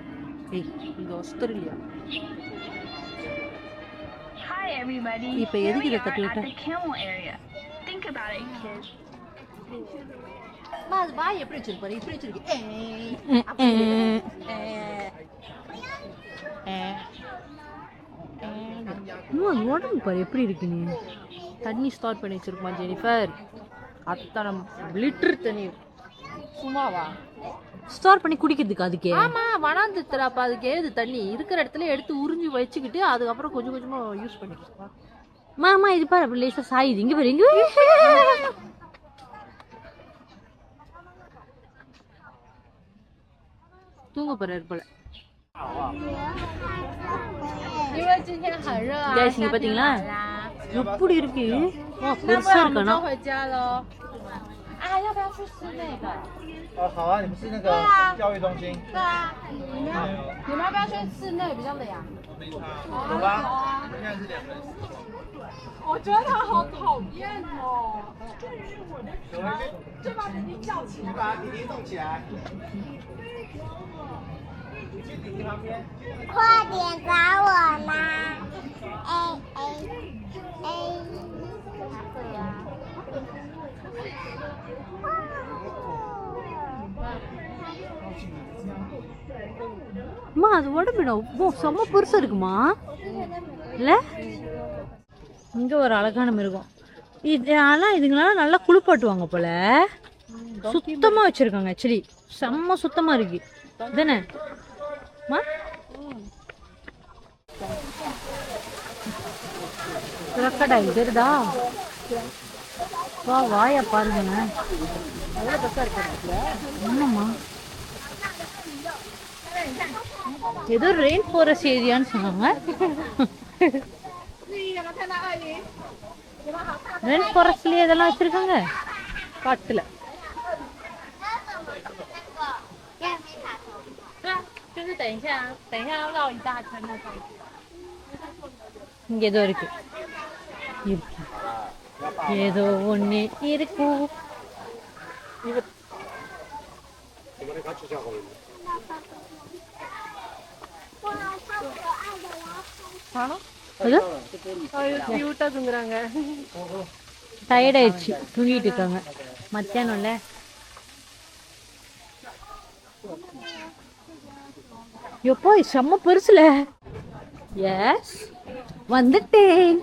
இது ஆஸ்திரேலியா. Hi everybody. இப்போ எதுக்கு இதை தட்டி விட்ட? The camel area. Think about it, kids. அது வாய் எப்படி வச்சிருப்பாரு? இப்படி வச்சிருக்கு. உடம்பு பாரு எப்படி இருக்கு. நீ தண்ணி ஸ்டார்ட் பண்ணி வச்சிருக்குமா ஜெனிஃபர்? அத்தனை லிட்டர் தண்ணி. சும்மாவா ஸ்டோர் பண்ணி குடிக்கிறதுக்கு? அதுக்கே ஆமா, வனாந்திரப்பா. அதுக்கு ஏது தண்ணி இருக்கிற இடத்துல எடுத்து உறிஞ்சி வச்சுக்கிட்டு அதுக்கப்புறம் கொஞ்சம் கொஞ்சமா யூஸ் பண்ணிக்கலாம். மாமா இது பாரு, அப்படி லேசா சாயுது. இங்க பாரு, இங்க தூங்க போறாரு போல. இங்க பாத்தீங்களா எப்படி இருக்கு? பெருசா இருக்கா?要不要去吃那个？好啊，你们是那个教育中心。对啊，你们要不要去吃那个比较凉？有吧？现在是2个人。我觉得他好讨厌哦。就把弟弟叫起来，把弟弟弄起来。去弟弟旁边。快点找我啦！A。அம்மா, அது உடம்பு செம்ம பெருசா இருக்குமா? இல்ல, இங்க ஒரு அழகான மிருகம். இது ஆனால் இதுங்களாம் நல்லா குளிப்பாட்டுவாங்க போல. சுத்தமாக வச்சுருக்காங்க ஆக்சுவலி. செம்ம சுத்தமாக இருக்கு தானே மா? crocodile தெரியுதா? வா வாயா பாருங்க. ஆமாம்மா, ஏதோ ரெயின் ஃபாரஸ்ட் ஏரியான்னு சொன்னாங்க. ரெயின் ஃபாரஸ்ட்லயே இதெல்லாம் வச்சிருக்காங்க காட்டுல. இங்க ஏதோ இருக்கு இருக்கு, ஏதோ ஒண்ணு இருக்கும். கியூட்டா தூங்குறாங்க. டயர்ட் ஆயிடுச்சு, தூங்கிட்டு இருக்காங்க. மத்தியானம்ல. எப்போ செம்ம பெருசுல. எஸ் வந்துட்டேன்.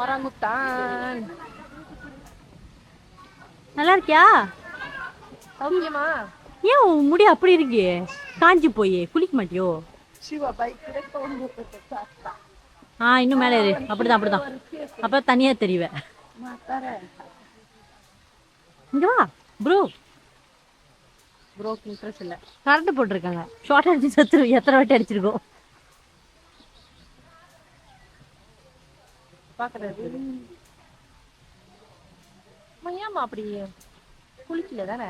ஒராங்குட்டான். நல்லா இருக்கியா? சௌக்கியமா? ஏன் உன் முடி அப்படி இருக்கு, காஞ்சி போய் குளிக்க மாட்டியோ? சிவா பைக் இன்னும் மேலே ஏறு. அப்படிதான் அப்படிதான், அப்ப தனியா தெரிவேன். இங்க வா ப்ரோ. ப்ரோக்கு இன்ட்ரெஸ்ட் இல்ல. கரண்ட் போட்டிருக்காங்க, ஷார்ட் அடிச்சு சத்து எத்தனை வாட்டி அடிச்சிருக்கோம். பாக்குறது ஏமா அப்படி குளிக்கல தானே?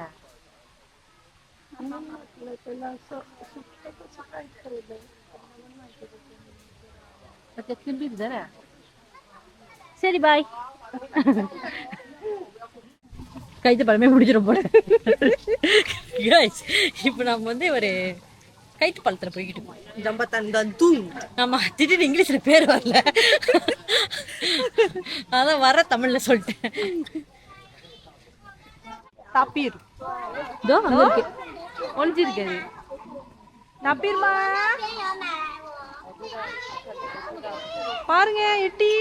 தானே. சரி பாய். கைத்து பழமே முடிச்சிடும் போல. இப்போ நம்ம வந்து ஒரு கைத்து பழத்துல போய்கிட்டு இருக்கோம். ஜம்பத்தான் தூங். ஆமா, திடீர்னு இங்கிலீஷ்ல பேர் வரல, அதான் வர தமிழ்ல சொல்லிட்டேன். தப்பீர் இதோ அங்க இருக்கு, ஒளிஞ்சிருக்காது. தப்பீர்மா பாருங்க எட்டி.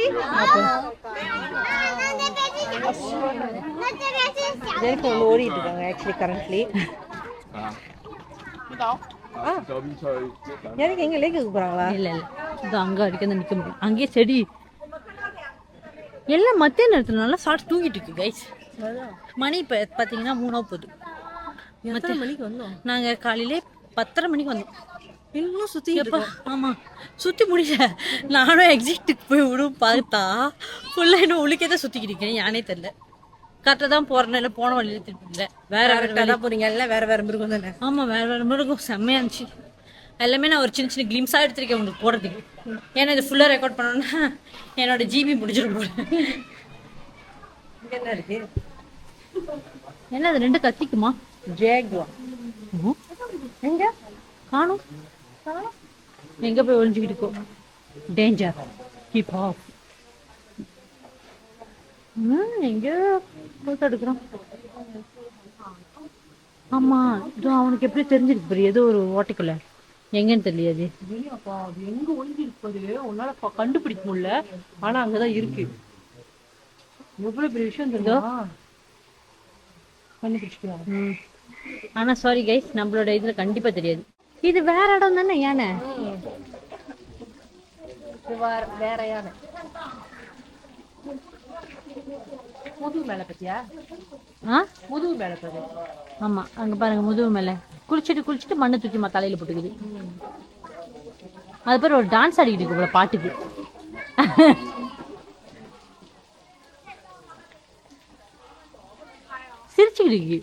ஜெனிஃபர் ஒன்று ஓடிட்டு இருக்காங்க ஆக்சுவலி கரண்ட்லி. எனக்கு எங்க லேக்கு போறாங்களா? இல்ல இல்ல, இது அங்க அடிக்க நிக்க முடியும். அங்கேயே செடி எல்லாம் மத்திய நேரத்துல நல்லா சாப்பிட்டு தூங்கிட்டு இருக்கு கைஸ். மணி இப்ப பாத்தீங்கன்னா 3 போகுது. எத்தனை மணிக்கு வந்தோம்? நாங்க காலையிலே 10:30 மணிக்கு வந்தோம். இன்னும் சுத்தி ஆமா, சுத்தி முடியல. நானும் எக்ஸிட்டுக்கு போய் விடும் பார்த்தா ஃபுல்லா இன்னும் உளுக்கேதான் சுத்திக்கிட்டு இருக்கேன். யானே தெரியல, கரெக்டாக தான் போறேன். இல்லை போன வழியில திருப்பி இல்லை, வேற வேற போறீங்க. எல்லாம் வேற வேற மிருகம் தானே? ஆமா, வேற வேற மிருகம். செம்மையா இருந்துச்சு எல்லாமே. நான் ஒரு சின்ன சின்ன கிளிம்ஸா எடுத்திருக்கேன் உங்களுக்கு போடுறதுக்கு. ஏன்னா இது ஃபுல்லா ரெக்கார்ட் பண்ணோம்னா என்னோட ஜிபி முடிஞ்சிடும் போல. என்ன இருக்கு? என்ன அது 2 கத்திக்குமா? ஜேக்வா எங்க காணும்? எங்க போய் ஒளிஞ்சுக்கிட்டு இருக்கோம்? Danger, keep off. எங்க போட்டோ எடுக்கிறோம். ஆமா, இது அவனுக்கு எப்படி தெரிஞ்சிருக்கு பாரு, ஏதோ ஒரு ஓட்டைக்குள்ள எங்கன்னு தெரியாது. அது எங்க ஒளிஞ்சிருப்பது உன்னால கண்டுபிடிக்க முடியல, ஆனா அங்கதான் இருக்கு. எவ்வளவு பெரிய விஷயம் தெரியுமா? கண்டுபிடிச்சிட்டியா? ஆனா சாரி கைஸ், நம்மளோட இதுல கண்டிப்பா தெரியாது. இது வேற இடம் தானே யானை? வேற யானை. முதுகு மேல பத்தியா? முதுகு மேல பாரு. ஆமா, அங்க பாருங்க முதுகு மேல குளிச்சுட்டு மண்ணை தூக்கி தலையில போட்டுக்குது. அது பேர் ஒரு டான்ஸ் ஆடிக்கிட்டு இருக்கு போல பாட்டுக்கு. சிரிச்சுக்கிட்டு இருக்கு.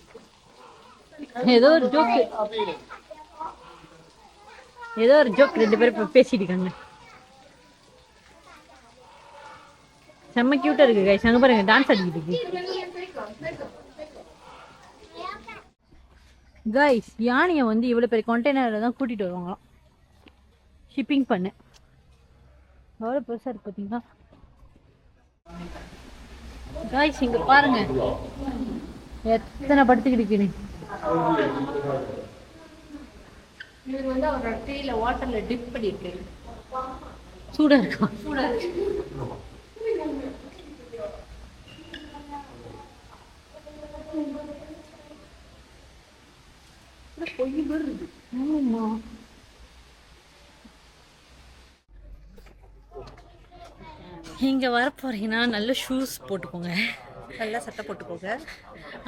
ஏதோ ஒரு ஜோக் 2 பேரும் பேசிட்டு இருக்காங்க. செம்ம கியூட்டா இருக்கு கைஸ். அங்க பாருங்க டான்ஸ் ஆடிக்கிட்டு இருக்கு கைஸ். யானையை வந்து இவ்வளவு பெரிய கண்டெய்னர்ல தான் கூட்டிட்டு வருவாங்களாம் ஷிப்பிங் பண்ண. எவ்வளவு பெருசா இருக்கு பாத்தீங்களா கைஸ்? இங்க பாருங்க எத்தனை படுத்துக்கிட்டு இருக்குன்னு. இது வந்து அவரோட ட்ரீல வாட்டர்ல டிப் பண்ணிருக்கு. சூடா இருக்கா? ஆமா. இங்க வர போறீங்கன்னா நல்ல ஷூஸ் போட்டுக்கோங்க, நல்லா சட்டை போட்டுக்கோங்க.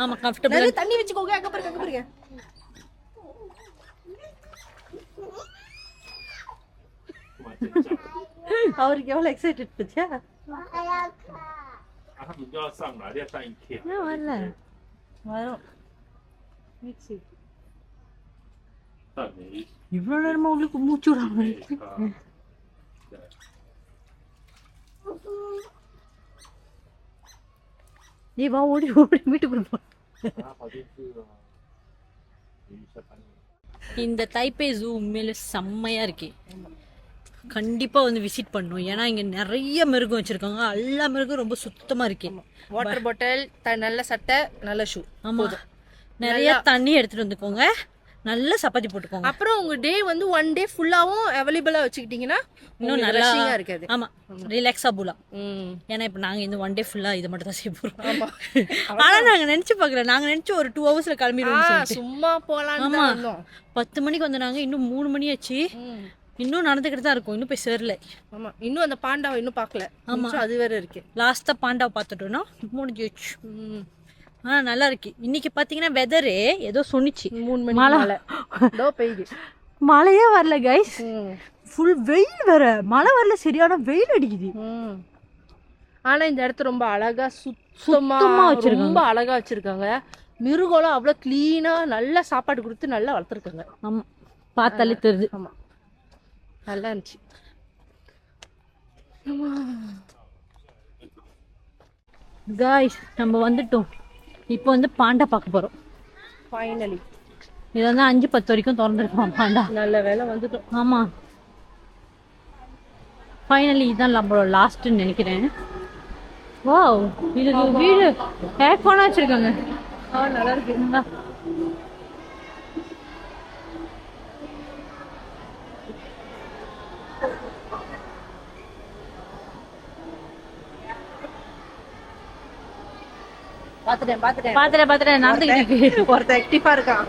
ஆமா கம்ஃபர்டபுளா. நிறைய தண்ணி வச்சுக்கோங்க. அங்க பாருங்க. அவருக்கு எவ்வளவு எக்ஸைட்டட் பத்தியா? 他们就要上来，要上一天。 ஏன் வரல? வரும்.上没 இவ்வளவு நேரமா உங்களுக்கு மூச்சு விடாம இருக்கு. நீ வா, ஓடி ஓடி வீட்டுக்குள்ள போ. 跑进去了。இந்த தைப்பே ஜூ உண்மையில செம்மையா இருக்கு. கண்டிப்பா வந்து விசிட் பண்ணணும். ஏன்னா இங்க நிறைய மிருகம் வச்சிருக்காங்க. எல்லா மிருகம் ரொம்ப சுத்தமா இருக்கு. வாட்டர் பாட்டில், நல்ல சட்டை, நல்ல ஷூ. ஆமா, நிறைய தண்ணி எடுத்துட்டு வந்துக்கோங்க, நல்ல சப்பாத்தி போட்டுக்கோங்க. அப்புறம் உங்க டே வந்து 1 டே ஃபுல்லாவும் அவைலபிளா வச்சுக்கிட்டீங்கன்னா இன்னும் நல்லா இருக்காது. ஆமா, ரிலாக்ஸா போலாம். ஏன்னா இப்ப நாங்க இந்த 1 டே ஃபுல்லா இது மட்டும் தான் செய்ய போறோம். ஆனா நாங்க நினைச்சு பாக்கல, நாங்க நினைச்சு ஒரு 2 ஹவர்ஸ்ல கிளம்பிடுவோம். சும்மா போலாம்னு தான் வந்தோம். 10 மணிக்கு வந்து நாங்க இன்னும் 3 மணி ஆச்சு. இன்னும் நடந்துக்கிட்டு தான் இருக்கும், இன்னும் போய் சேரல. ஆமா, இன்னும் அந்த பாண்டாவை இன்னும் பார்க்கல. ஆமா, அது வேற இருக்கு. லாஸ்டா பாண்டாவை பார்த்துட்டோம்னா முடிஞ்சிச்சு. ஆனா நல்லா இருக்கு. இன்னைக்கு பாத்தீங்கன்னா வெதரு ஏதோ சொன்னிச்சு 3 மணி மழை பெய்யுது. மழையே வரல கைஸ், ஃபுல் வெயில் வேற. மழை வரல, சரியான வெயில் அடிக்குது. ஆனா இந்த இடத்த ரொம்ப அழகா சுத்தமா வச்சிருக்காங்க. ரொம்ப அழகா வச்சிருக்காங்க. மிருகம்லாம் அவ்வளவு கிளீனா நல்ல சாப்பாடு கொடுத்து நல்லா வளர்த்துருக்காங்க. ஆமா, பார்த்தாலே தெரியுது. ஆமா, நல்லா இருந்துச்சு. கைஸ் நம்ம வந்துட்டோம். இப்போ வந்து பாண்டா பார்க்க போறோம். ஃபைனலி இது வந்து 5-10 வரைக்கும் திறந்துருக்கோம் பாண்டா. நல்ல வேலை வந்துட்டோம். ஆமா, ஃபைனலி இதுதான் நம்மளோட லாஸ்ட்னு நினைக்கிறேன். வாவ், இது வீடு ஹேட்ஃபோனா வச்சிருக்காங்க. நல்லா இருக்கு. பாத்துட்டேன் நடந்துக்கிட்டு இருக்கு. ஒருத்தர் ஆக்டிவா இருக்கான்.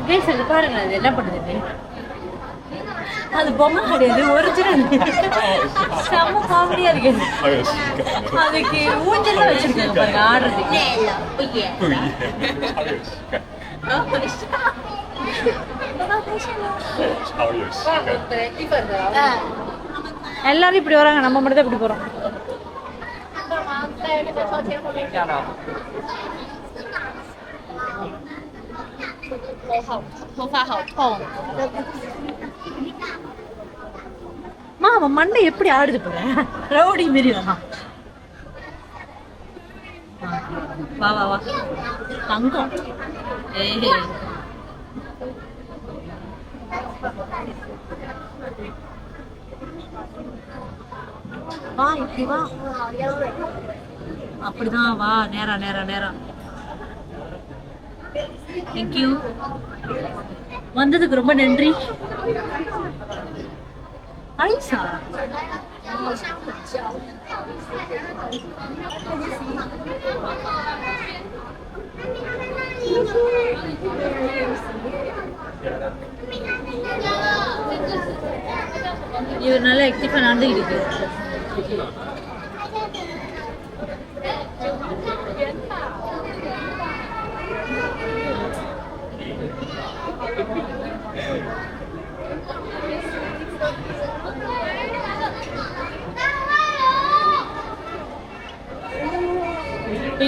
கைஸ் அது பாருங்க, அது என்ன பண்ணுது? அது பொம்மை கிடையாது, ஒரிஜினல். செம்ம காமெடியா இருக்கு. அதுக்கு ஊஞ்சல் வச்சிருக்காங்க பாருங்க, ஆடுறதுக்கு. எல்லாரும் இப்படி வராங்க, நம்ம மட்டும் தான் இப்படி போறோம். அவன் மண்டை எப்படி ஆடுது போற, ரவுடி மாரி வரான். வா வா வா தங்கம். வா இப்படி வா, அப்படிதான் வா, நேரா நேரா நேரா. தேங்க்யூ, வந்ததுக்கு ரொம்ப நன்றி. ஐசா இவர் நல்லா ஆக்டிவா நடந்துக்கிட்டு இருக்கு.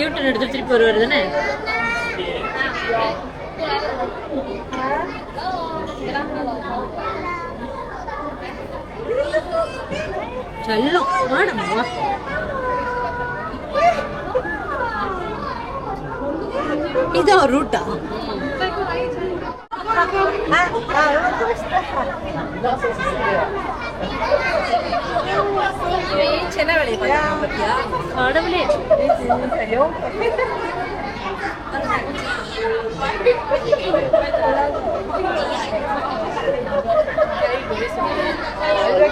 யூட்டன் எடுத்து திருப்பி வருவாரு தானே. செல்லம் வாடம்மா. இதான் ரூட்டா? சின்ன வேலையை பார்த்தியா? கடவுளே,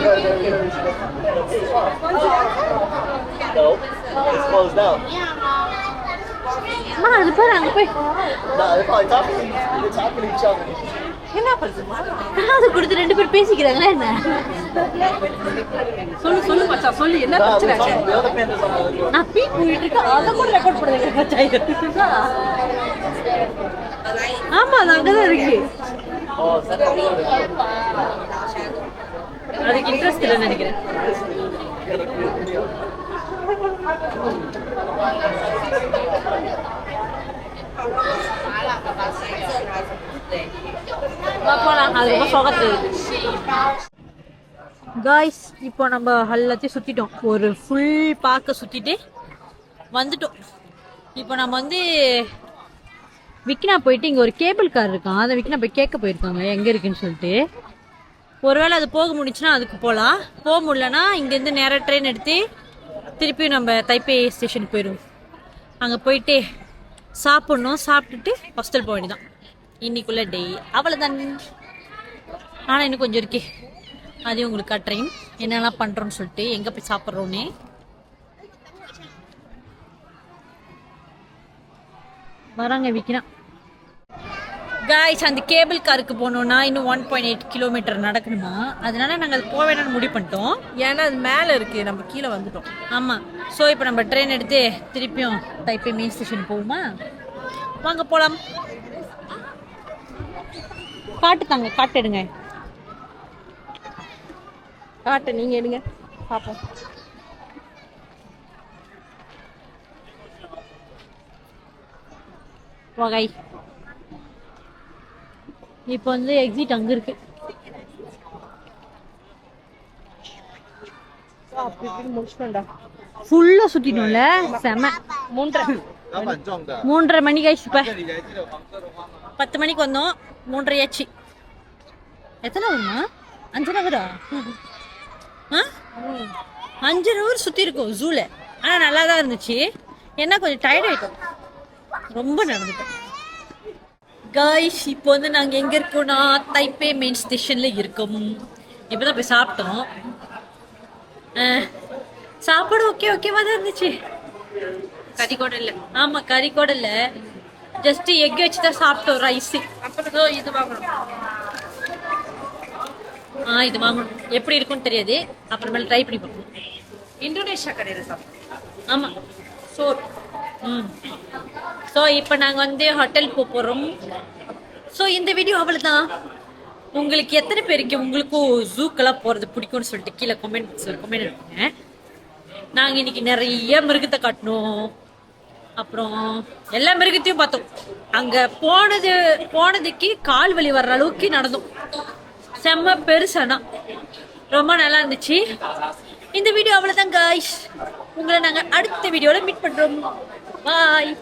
No, it's closed down. அம்மா அது பாரு அங்க போய் No, they're probably talking to each other. என்ன பண்ணுது காது கொடுத்து 2 பேர் பேசிக்கிறாங்களா என்ன? சொல்லு மச்சான் சொல்லு என்ன No, பிரச்சனை we're talking, the other pandas on the other door. நான் பீ போயிட்டு இருக்கேன் அதை கூட ரெக்கார்ட் பண்ணுறேன். ஆமா அது அங்கதான் இருக்கு. Oh, is that the door? அதுக்கு இன்ட்ரெஸ்ட் இல்லைன்னு நினைக்கிறேன். காய்ஸ் இப்போ நம்ம எல்லாத்தையும் சுத்திட்டோம். ஒரு ஃபுல் பார்க்க சுத்திட்டு வந்துட்டோம். இப்போ நம்ம வந்து விக்னா போயிட்டு இங்கே ஒரு கேபிள் கார் இருக்கான். அதை விக்னா போய் கேட்க போயிருக்காங்க எங்கே இருக்குன்னு சொல்லிட்டு. ஒருவேளை அது போக முடிஞ்சுன்னா அதுக்கு போகலாம். போக முடியலன்னா இங்கேருந்து நேராக ட்ரெயின் எடுத்து திருப்பியும் நம்ம தைப்பே ஸ்டேஷனுக்கு போயிடுவோம். அங்கே போயிட்டு சாப்பிட்ணும். சாப்பிட்டுட்டு ஹாஸ்டல் போக வேண்டியதான் இன்னைக்குள்ள டே. அவ்வளோதான். ஆனால் இன்னும் கொஞ்சம் இருக்கே, அதையும் உங்களுக்கு காட்டுறேன் என்னெல்லாம் பண்ணுறோன்னு சொல்லிட்டு, எங்கே போய் சாப்பிட்றோன்னே. வராங்க விற்கிறான். காய்ஸ் அந்த கேபிள் காருக்கு போனோம்னா இன்னும் 1.8 கிலோமீட்டர் நடக்கணுமா. அதனால நாங்கள் அது போக வேணாம்னு முடிவு பண்ணிட்டோம். ஏன்னா அது மேலே இருக்கு, நம்ம கீழே வந்துட்டோம். ஆமாம். ஸோ இப்போ நம்ம ட்ரெயின் எடுத்து திருப்பியும் தைப்பே மெயின் ஸ்டேஷன் போகுமா. வாங்க போகலாம். காட்டுத்தாங்க, காட்டு எடுங்க. காட்டு நீங்கள் எடுங்க பார்ப்போம். வகை இப்போ வந்து எக்ஸிட் அங்கே இருக்கு. அப்படி இப்படின்னு முடிச்சிட்டோம்டா. ஃபுல்லாக சுற்றிட்டோம்ல. செம. 3:30 மணிக்கு ஆயிடுச்சு. இப்போ 10 மணிக்கு வந்தோம், 3:30 ஆச்சு. எத்தனை வருமா? 5 நகரா? 5 ஹவர் சுற்றி இருக்கோம் ஜூவில். ஆனால் நல்லா தான் இருந்துச்சு. ஏன்னா கொஞ்சம் டயர்ட் ஆகிட்டோம், ரொம்ப நடந்துட்டோம். காய்ஸ் இப்போ வந்து நாங்கள் எங்கே இருக்கோம்னா தைப்பே மெயின் ஸ்டேஷனில் இருக்கோம். இப்போ தான் போய் சாப்பிட்டோம். சாப்பாடு ஓகேவா தான் இருந்துச்சு. கறிக்கோடல. ஆமாம் கறிக்கோடல. ஜஸ்ட்டு எக் வச்சு தான் சாப்பிட்டோம். ரைஸு. அப்புறம் இது வாங்கணும். இது வாங்கணும். எப்படி இருக்குன்னு தெரியாது, அப்புறமேல ட்ரை பண்ணி பார்ப்போம். இந்தோனேஷியா கடையில் சாப்பிட்டோம். ஆமாம். ஸோ இப்போ நாங்கள் வந்து ஹோட்டல் போகிறோம். ஸோ இந்த வீடியோ அவ்வளோதான். உங்களுக்கு எத்தனை பேருக்கு உங்களுக்கும் ஜூக்கெல்லாம் போகிறது பிடிக்கும்னு சொல்லிட்டு கீழே கமெண்ட் பண்ணுங்க. நாங்கள் இன்னைக்கு நிறைய மிருகத்தை காட்டணும். அப்புறம் எல்லா மிருகத்தையும் பார்த்தோம். அங்கே போனதுக்கு கால் வலி வர்ற அளவுக்கு நடந்தோம். செம்ம பெருசானா ரொம்ப நல்லா இருந்துச்சு. இந்த வீடியோ அவ்வளோதான் காய்ஸ். உங்களை நாங்கள் அடுத்த வீடியோவில் மீட் பண்ணுறோம். பாய்.